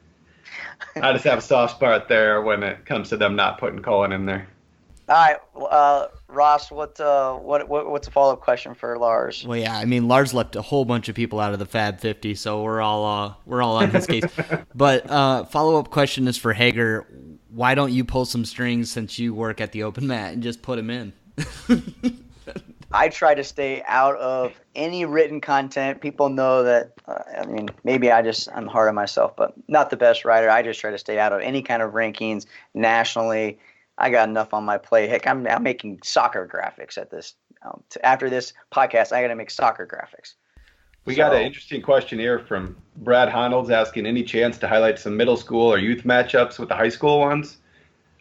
I just have a soft spot there when it comes to them not putting Cullan in there. All right, Ross, what's a follow-up question for Lars? Well, yeah, I mean, Lars left a whole bunch of people out of the Fab 50, so we're all on his case. But follow-up question is for Hager. Why don't you pull some strings since you work at the open mat and just put him in? I try to stay out of any written content. People know that, I mean, maybe I'm hard on myself, but not the best writer. I just try to stay out of any kind of rankings nationally. I got enough on my plate. Heck, I'm making soccer graphics at this. After this podcast, I got to make soccer graphics. We got an interesting question here from Brad Honolds asking, any chance to highlight some middle school or youth matchups with the high school ones?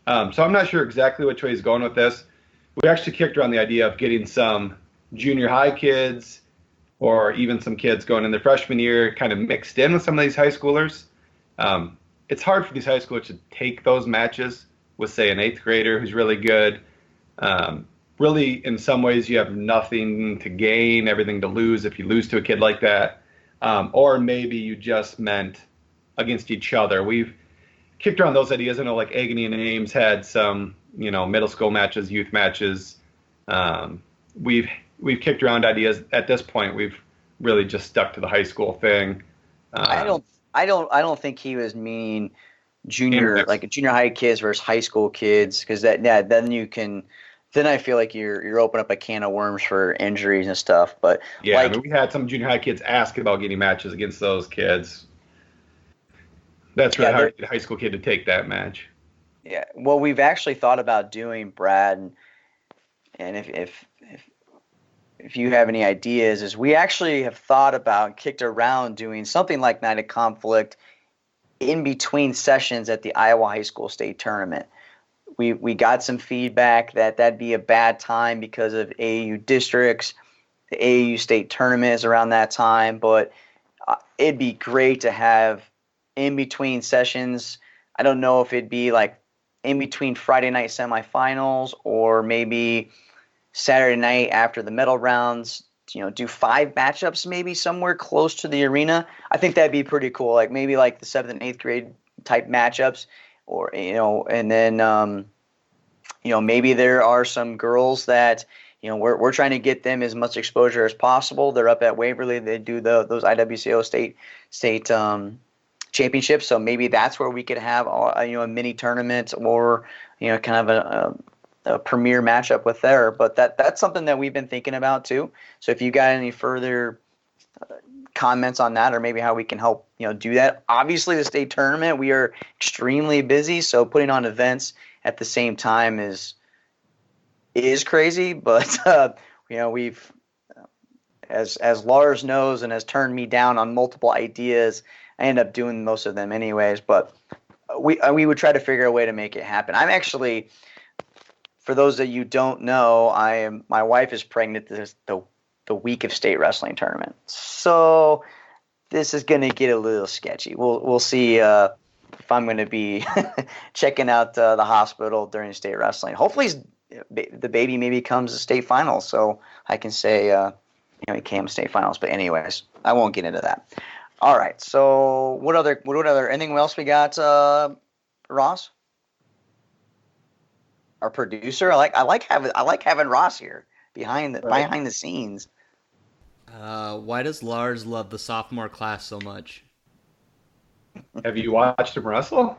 So I'm not sure exactly which way he's going with this. We actually kicked around the idea of getting some junior high kids or even some kids going in their freshman year kind of mixed in with some of these high schoolers. It's hard for these high schoolers to take those matches with, say, an 8th grader who's really good. Really, in some ways, you have nothing to gain, everything to lose if you lose to a kid like that. Or maybe you just meant against each other. We've kicked around those ideas. I know, like, Agony and Ames had some, middle school matches, youth matches. We've kicked around ideas. At this point, we've really just stuck to the high school thing. I don't think he was meaning junior high kids versus high school kids, because then I feel like you're opening up a can of worms for injuries and stuff. But yeah, I mean, we had some junior high kids ask about getting matches against those kids. That's really hard to get a high school kid to take that match. Yeah, well, we've actually thought about doing, Brad, and if you have any ideas, is we actually have thought about, kicked around doing something like Night of Conflict in between sessions at the Iowa High School State Tournament. We got some feedback that that'd be a bad time because of AAU districts. The AAU State Tournament is around that time, but it'd be great to have in between sessions. I don't know if it'd be like in between Friday night semifinals or maybe Saturday night after the medal rounds, do 5 matchups maybe somewhere close to the arena. I think that'd be pretty cool. Like maybe like the 7th and 8th grade type matchups, or, and then, maybe there are some girls that, we're trying to get them as much exposure as possible. They're up at Waverly. They do those IWCO state championships. So maybe that's where we could have, a mini tournament or, kind of a premier matchup with there. But that's something that we've been thinking about too. So if you got any further comments on that, or maybe how we can help, do that. Obviously, the state tournament, we are extremely busy, so putting on events at the same time is crazy. But we've, as Lars knows and has turned me down on multiple ideas, I end up doing most of them anyways. But we would try to figure a way to make it happen. I'm actually, for those that you don't know, my wife is pregnant the week of state wrestling tournament. So this is going to get a little sketchy. We'll see if I'm going to be checking out the hospital during state wrestling. Hopefully the baby maybe comes to state finals, so I can say he came to state finals. But anyways, I won't get into that. All right. So what other anything else we got, Ross? Our producer. I like having Ross here behind the scenes. Why does Lars love the sophomore class so much? Have you watched him wrestle?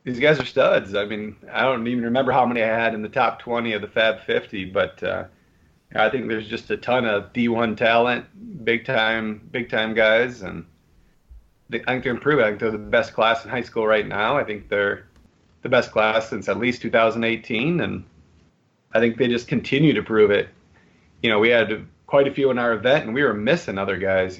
These guys are studs. I mean, I don't even remember how many I had in the top 20 of the Fab 50, but I think there's just a ton of D1 talent, big time guys, and I think they're improving. I think they're the best class in high school right now. I think they're the best class since at least 2018, and I think they just continue to prove it. We had quite a few in our event, and we were missing other guys.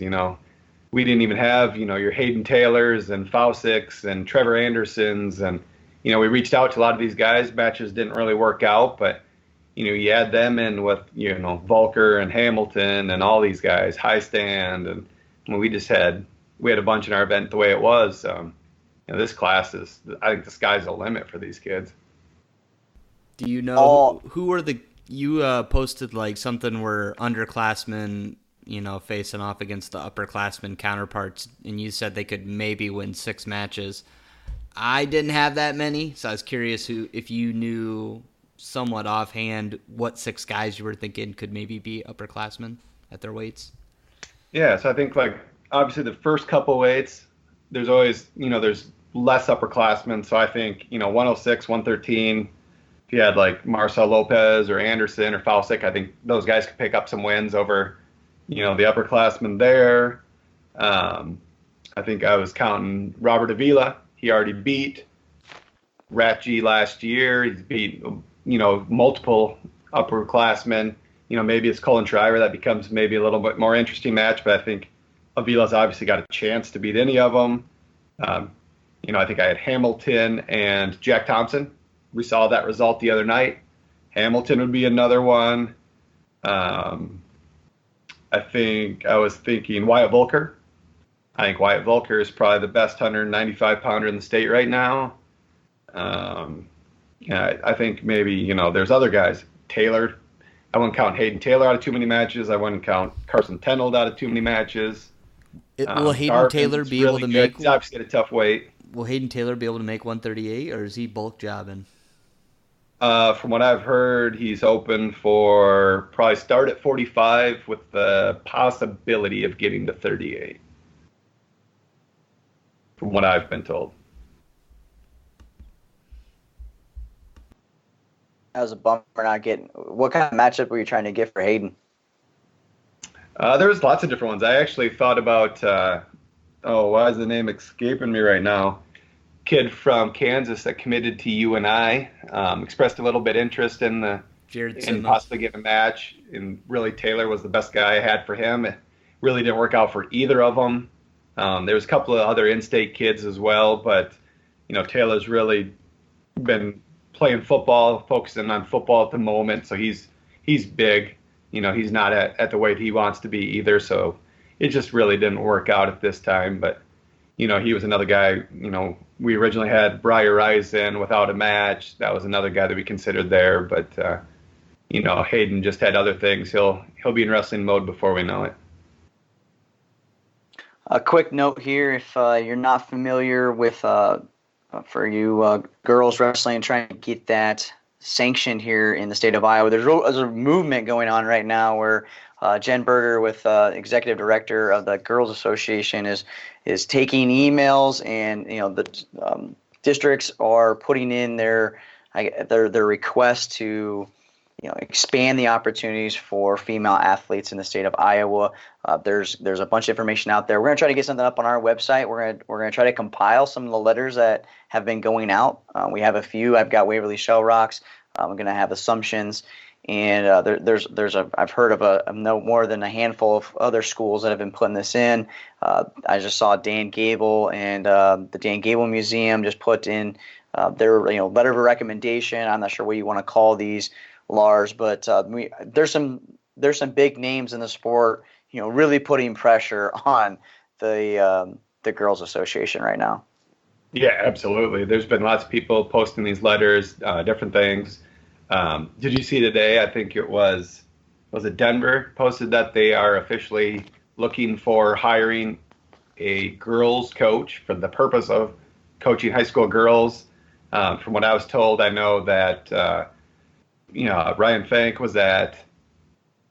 We didn't even have, your Hayden Taylors and Fausiks and Trevor Andersons, and, we reached out to a lot of these guys. Matches didn't really work out, but, you add them in with, Volker and Hamilton and all these guys, High Stand, and we had a bunch in our event the way it was. And this class is, I think the sky's the limit for these kids. Do you know who were you posted like something where underclassmen, facing off against the upperclassmen counterparts, and you said they could maybe win 6 matches. I didn't have that many, so I was curious if you knew somewhat offhand what 6 guys you were thinking could maybe be upperclassmen at their weights. Yeah, so I think like obviously the first couple weights, there's always, there's less upperclassmen. So I think, 106, 113, if you had like Marcel Lopez or Anderson or Faustic, I think those guys could pick up some wins over, the upperclassmen there. I think I was counting Robert Avila. He already beat Ratji last year. He's beat, multiple upperclassmen. Maybe it's Cullan Schriever. That becomes maybe a little bit more interesting match, but I think Avila's obviously got a chance to beat any of them. I think I had Hamilton and Jack Thompson. We saw that result the other night. Hamilton would be another one. I think I was thinking Wyatt Volker. I think Wyatt Volker is probably the best 195-pounder in the state right now. I think maybe, there's other guys. Taylor. I wouldn't count Hayden Taylor out of too many matches. I wouldn't count Carson Tenold out of too many matches. Will Hayden Taylor be able to make? He's obviously got a tough weight. Will Hayden Taylor be able to make 138, or is he bulk jobbing? From what I've heard, he's open for probably start at 45 with the possibility of getting to 38. From what I've been told. That was a bummer not getting. What kind of matchup were you trying to get for Hayden? There was lots of different ones. I actually thought about, why is the name escaping me right now? Kid from Kansas that committed to UNI, expressed a little bit interest in possibly getting a match. And really, Taylor was the best guy I had for him. It really didn't work out for either of them. There was a couple of other in-state kids as well, but Taylor's really been playing football, focusing on football at the moment. So he's big. He's not at the weight he wants to be either. So it just really didn't work out at this time. But, he was another guy, we originally had Briar Risen without a match. That was another guy that we considered there. But, Hayden just had other things. He'll be in wrestling mode before we know it. A quick note here, if you're not familiar with, for you girls wrestling, trying to get that sanctioned here in the state of Iowa, there's a movement going on right now where Jen Berger, with executive director of the Girls Association, is taking emails, and the districts are putting in their request to expand the opportunities for female athletes in the state of Iowa. There's a bunch of information out there. We're going to try to get something up on our website. We're going to try to compile some of the letters that have been going out. We have a few. I've got Waverly Shell Rocks. I'm going to have Assumptions, and I've heard of no more than a handful of other schools that have been putting this in. I just saw Dan Gable and the Dan Gable Museum just put in their letter of recommendation. I'm not sure what you want to call these, Lars, but there's some big names in the sport, really putting pressure on the Girls Association right now. Yeah, absolutely. There's been lots of people posting these letters, different things. Did you see today? I think it was it Denver posted that they are officially looking for hiring a girls coach for the purpose of coaching high school girls. From what I was told, I know that Ryan Fank was at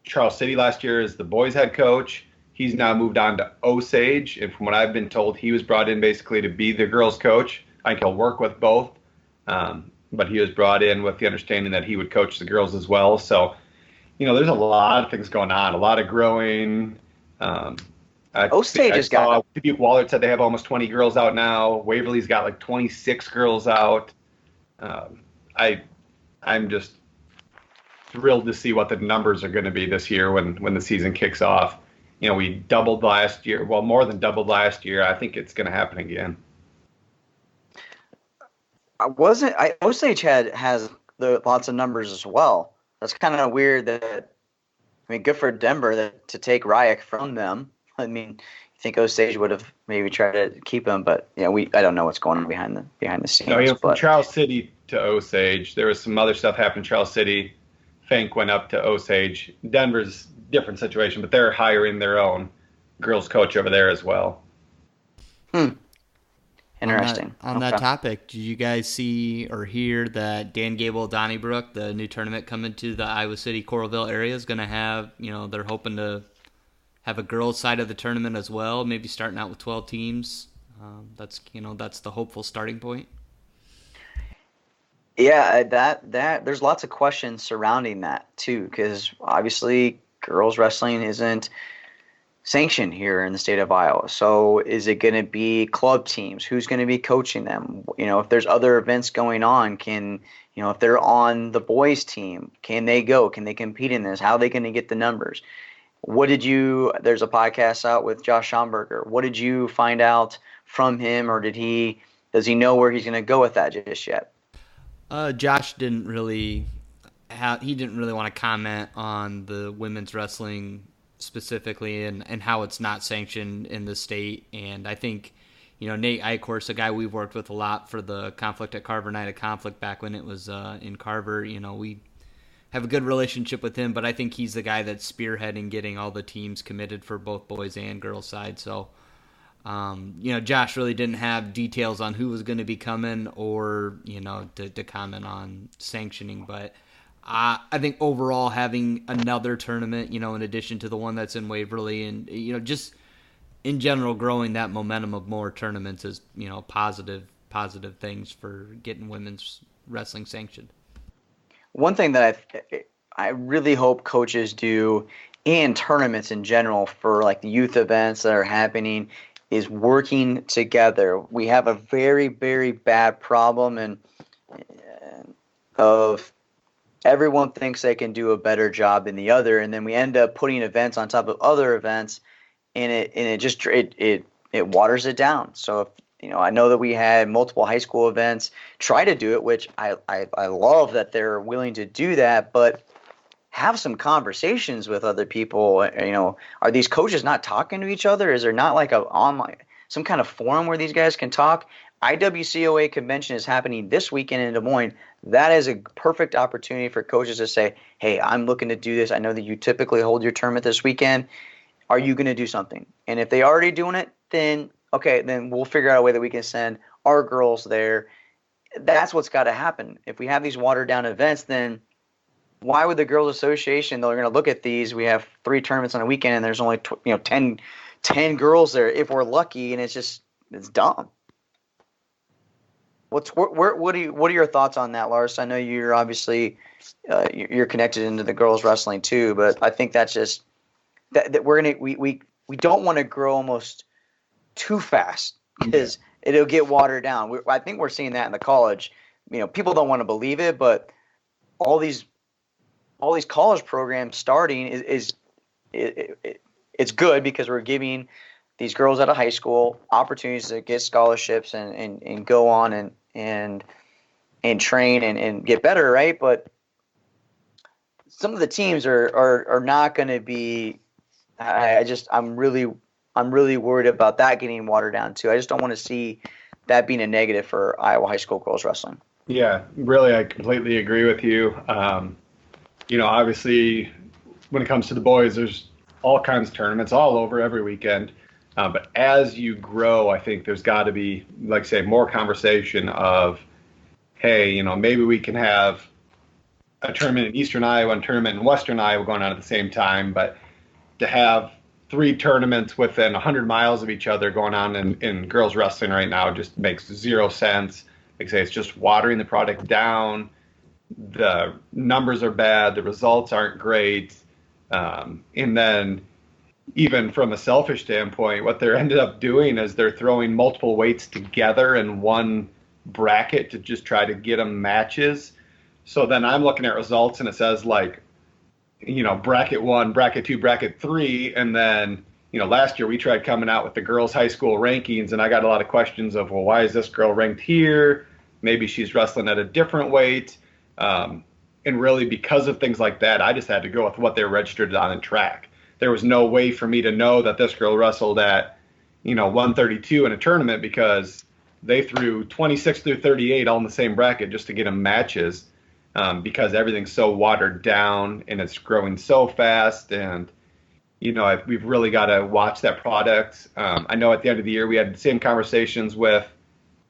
Charles City last year as the boys head coach. He's now moved on to Osage, and from what I've been told, he was brought in basically to be the girls coach. I think he'll work with both, but he was brought in with the understanding that he would coach the girls as well. So, there's a lot of things going on, a lot of growing. Osage has got. Dubuque Wahlert said they have almost 20 girls out now. Waverly's got like 26 girls out. I'm just thrilled to see what the numbers are going to be this year when the season kicks off. We doubled last year. Well, more than doubled last year. I think it's going to happen again. Osage has lots of numbers as well. That's kind of weird that. Good for Denver to take Ryak from them. think Osage would have maybe tried to keep him, but I don't know what's going on behind the scenes. No, from but Charles City to Osage, there was some other stuff happened in Charles City. Fink went up to Osage. Denver's different situation, but they're hiring their own girls coach over there as well. Interesting. On that topic, did you guys see or hear that Dan Gable Donnybrook, the new tournament coming to the Iowa City Coralville area, is going to have, they're hoping to have a girls' side of the tournament as well, maybe starting out with 12 teams. That's the hopeful starting point. Yeah, that there's lots of questions surrounding that too, because obviously girls wrestling isn't sanctioned here in the state of Iowa. So is it going to be club teams? Who's going to be coaching them? If there's other events going on, if they're on the boys team, can they go? Can they compete in this? How are they going to get the numbers? There's a podcast out with Josh Schomburger. What did you find out from him, or does he know where he's going to go with that just yet? Josh didn't really want to comment on the women's wrestling specifically and how it's not sanctioned in the state. And I think, Nate Eichhorst, a guy we've worked with a lot for the Conflict at Carver Night of Conflict back when it was in Carver, we have a good relationship with him, but I think he's the guy that's spearheading getting all the teams committed for both boys and girls side. So, Josh really didn't have details on who was going to be coming or, to comment on sanctioning, but I think overall having another tournament, in addition to the one that's in Waverly and, just in general growing that momentum of more tournaments is, positive things for getting women's wrestling sanctioned. One thing that I really hope coaches do in tournaments in general for like the youth events that are happening is working together. We have a very, very bad problem of everyone thinks they can do a better job than the other, and then we end up putting events on top of other events, and it waters it down. So if, I know that we had multiple high school events try to do it, which I love that they're willing to do that, but have some conversations with other people. Are these coaches not talking to each other? Is there not like some kind of forum where these guys can talk? IWCOA convention is happening this weekend in Des Moines. That is a perfect opportunity for coaches to say, hey, I'm looking to do this. I know that you typically hold your tournament this weekend. Are you going to do something? And if they are already doing it, then okay, then we'll figure out a way that we can send our girls there. That's what's got to happen. If we have these watered down events, then why would the Girls Association, they're going to look at these, we have 3 tournaments on a weekend and there's only 10 girls there if we're lucky, and it's dumb. What are your thoughts on that, Lars? I know you're obviously you're connected into the girls wrestling too, but I think that's just that we don't want to grow almost too fast because it'll get watered down. I think we're seeing that in the college. People don't want to believe it, but all these college programs starting it's good because we're giving these girls out of high school opportunities to get scholarships and go on and train and get better, right? But some of the teams are not going to be. I'm really worried about that getting watered down too. I just don't want to see that being a negative for Iowa high school girls wrestling. Yeah, really, I completely agree with you. Obviously, when it comes to the boys, there's all kinds of tournaments all over every weekend. But as you grow, I think there's got to be, like say, more conversation of, hey, maybe we can have a tournament in Eastern Iowa and a tournament in Western Iowa going on at the same time. But to have 3 tournaments within 100 miles of each other going on in girls wrestling right now just makes 0 sense. Like I say, it's just watering the product down. The numbers are bad. The results aren't great. And then even from a selfish standpoint, what they're ended up doing is they're throwing multiple weights together in one bracket to just try to get them matches. So then I'm looking at results and it says like, bracket 1, bracket 2, bracket 3. And then, last year we tried coming out with the girls' high school rankings, and I got a lot of questions of, well, why is this girl ranked here? Maybe she's wrestling at a different weight. And really because of things like that, I just had to go with what they're registered on in track. There was no way for me to know that this girl wrestled at, 132 in a tournament because they threw 26 through 38 all in the same bracket just to get them matches, because everything's so watered down and it's growing so fast. And, we've really got to watch that product. I know at the end of the year we had the same conversations with,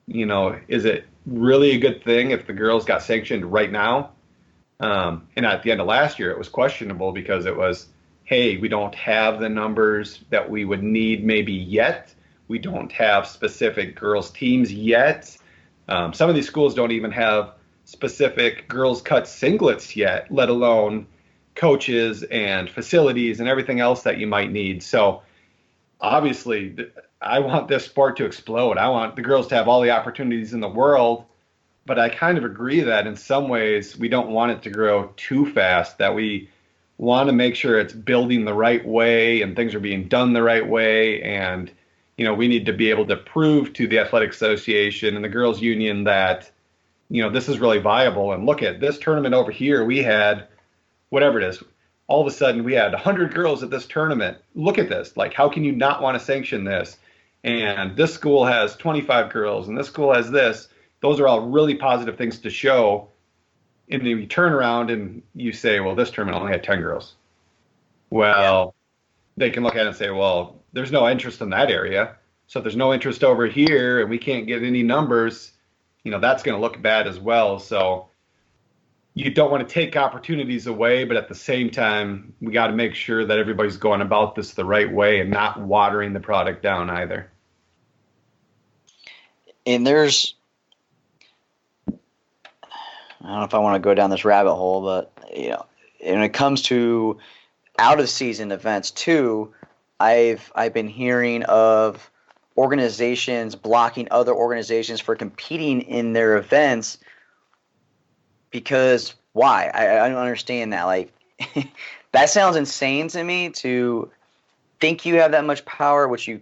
is it really a good thing if the girls got sanctioned right now? And at the end of last year, it was questionable because it was, hey, we don't have the numbers that we would need maybe yet. We don't have specific girls teams yet. Some of these schools don't even have specific girls cut singlets yet, let alone coaches and facilities and everything else that you might need. So obviously, I want this sport to explode. I want the girls to have all the opportunities in the world. But I kind of agree that in some ways we don't want it to grow too fast, that we want to make sure it's building the right way and things are being done the right way. And, we need to be able to prove to the Athletic Association and the Girls Union that, this is really viable. And look at this tournament over here. We had whatever it is. All of a sudden we had 100 girls at this tournament. Look at this. Like, how can you not want to sanction this? And this school has 25 girls and this school has this. Those are all really positive things to show. And then you turn around and you say, well, this tournament only had 10 girls. Well, they can look at it and say, well, there's no interest in that area. So if there's no interest over here and we can't get any numbers, that's going to look bad as well. So you don't want to take opportunities away, but at the same time, we got to make sure that everybody's going about this the right way and not watering the product down either. And there's, I don't know if I want to go down this rabbit hole, but when it comes to out of season events too, I've been hearing of organizations blocking other organizations for competing in their events because why? I don't understand that. Like, that sounds insane to me to think you have that much power, which you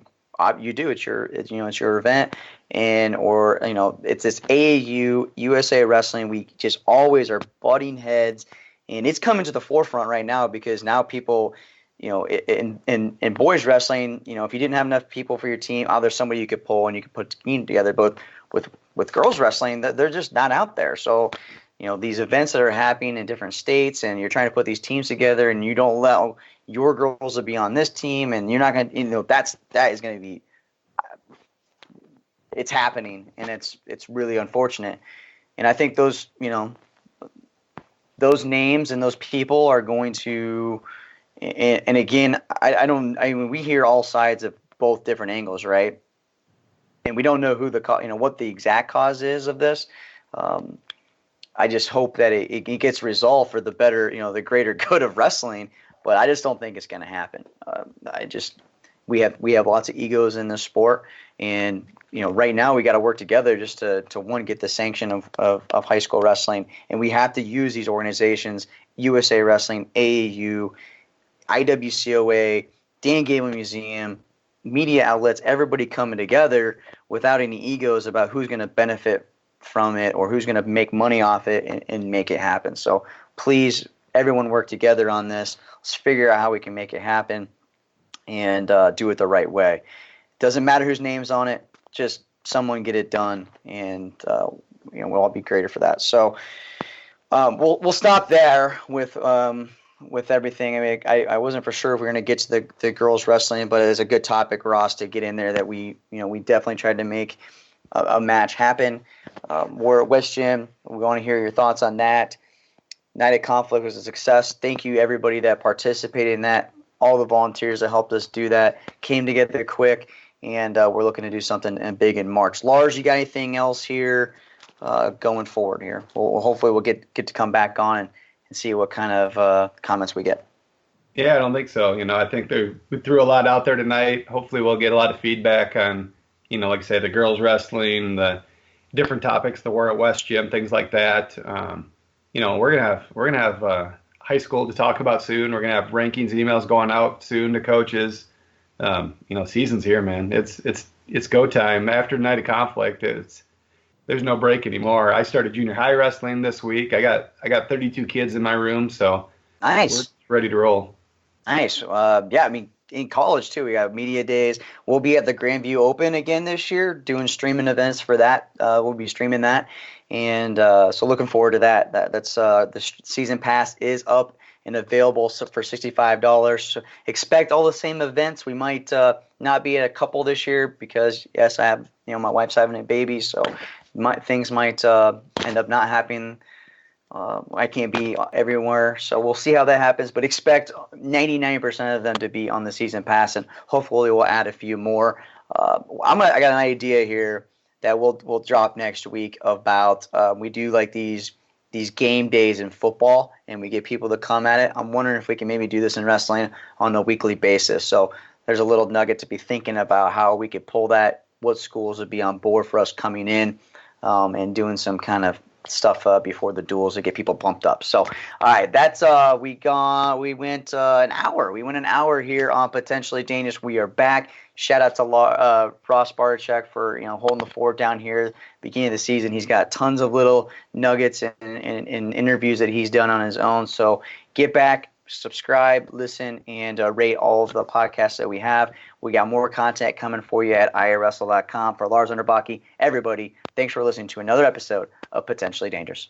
do. It's your event. And it's this AAU USA Wrestling. We just always are butting heads, and it's coming to the forefront right now because now people, in boys wrestling, if you didn't have enough people for your team, there's somebody you could pull and you could put a team together. But with girls wrestling, they're just not out there. So these events that are happening in different states, and you're trying to put these teams together, and you don't allow your girls to be on this team, and you're not going to, that is going to be. It's happening, and it's really unfortunate. And I think those names and those people are going to, and again, we hear all sides of both different angles, right? And we don't know who what the exact cause is of this. I just hope that it gets resolved for the better, the greater good of wrestling. But I just don't think it's going to happen. We have lots of egos in this sport, and right now we got to work together just to one, get the sanction of high school wrestling, and we have to use these organizations: USA Wrestling, AAU, IWCOA, Dan Gable Museum, media outlets, everybody coming together without any egos about who's going to benefit from it or who's going to make money off it and make it happen. So please, everyone work together on this. Let's figure out how we can make it happen and do it the right way. Doesn't matter whose name's on it, just someone get it done, and we'll all be greater for that. So we'll stop there with everything. I mean, I wasn't for sure if we were going to get to the girls wrestling, but it's a good topic, Ross, to get in there. That we definitely tried to make a match happen. We're at West Gym. We want to hear your thoughts on that. Night at Conflict was a success. Thank you, everybody that participated in that. All the volunteers that helped us do that came together quick, and we're looking to do something big in March. Lars, you got anything else here going forward here? Hopefully we'll get to come back on and see what kind of comments we get. Yeah, I don't think so. I think we threw a lot out there tonight. Hopefully we'll get a lot of feedback on, like I say, the girls wrestling, the different topics, the war at West Gym, things like that. We're gonna have high school to talk about soon. We're gonna have rankings emails going out soon to coaches. Season's here, man. It's go time. After Night of Conflict, there's no break anymore. I started junior high wrestling this week. I got 32 kids in my room, so nice. We're ready to roll. Nice. Yeah, I mean, in college too. We got media days. We'll be at the Grandview Open again this year, doing streaming events for that. We'll be streaming that, and so looking forward to that. That's the season pass is up and available for $65. So expect all the same events. We might not be at a couple this year because yes, I have my wife's having a baby, so things might end up not happening. I can't be everywhere, so we'll see how that happens. But expect 99% of them to be on the season pass, and hopefully we'll add a few more. I got an idea here that we'll drop next week about we do like these game days in football, and we get people to come at it. I'm wondering if we can maybe do this in wrestling on a weekly basis. So there's a little nugget to be thinking about how we could pull that. What schools would be on board for us coming in and doing some kind of stuff before the duels to get people pumped up. So, all right, that's we went an hour. We went an hour here on Potentially Dangerous. We are back. Shout out to Ross Bartachek for holding the fort down here. Beginning of the season, he's got tons of little nuggets and interviews that he's done on his own. So get back, subscribe, listen, and rate all of the podcasts that we have. We got more content coming for you at iwrestle.com. For Lars Underbaki, everybody, thanks for listening to another episode of Potentially Dangerous.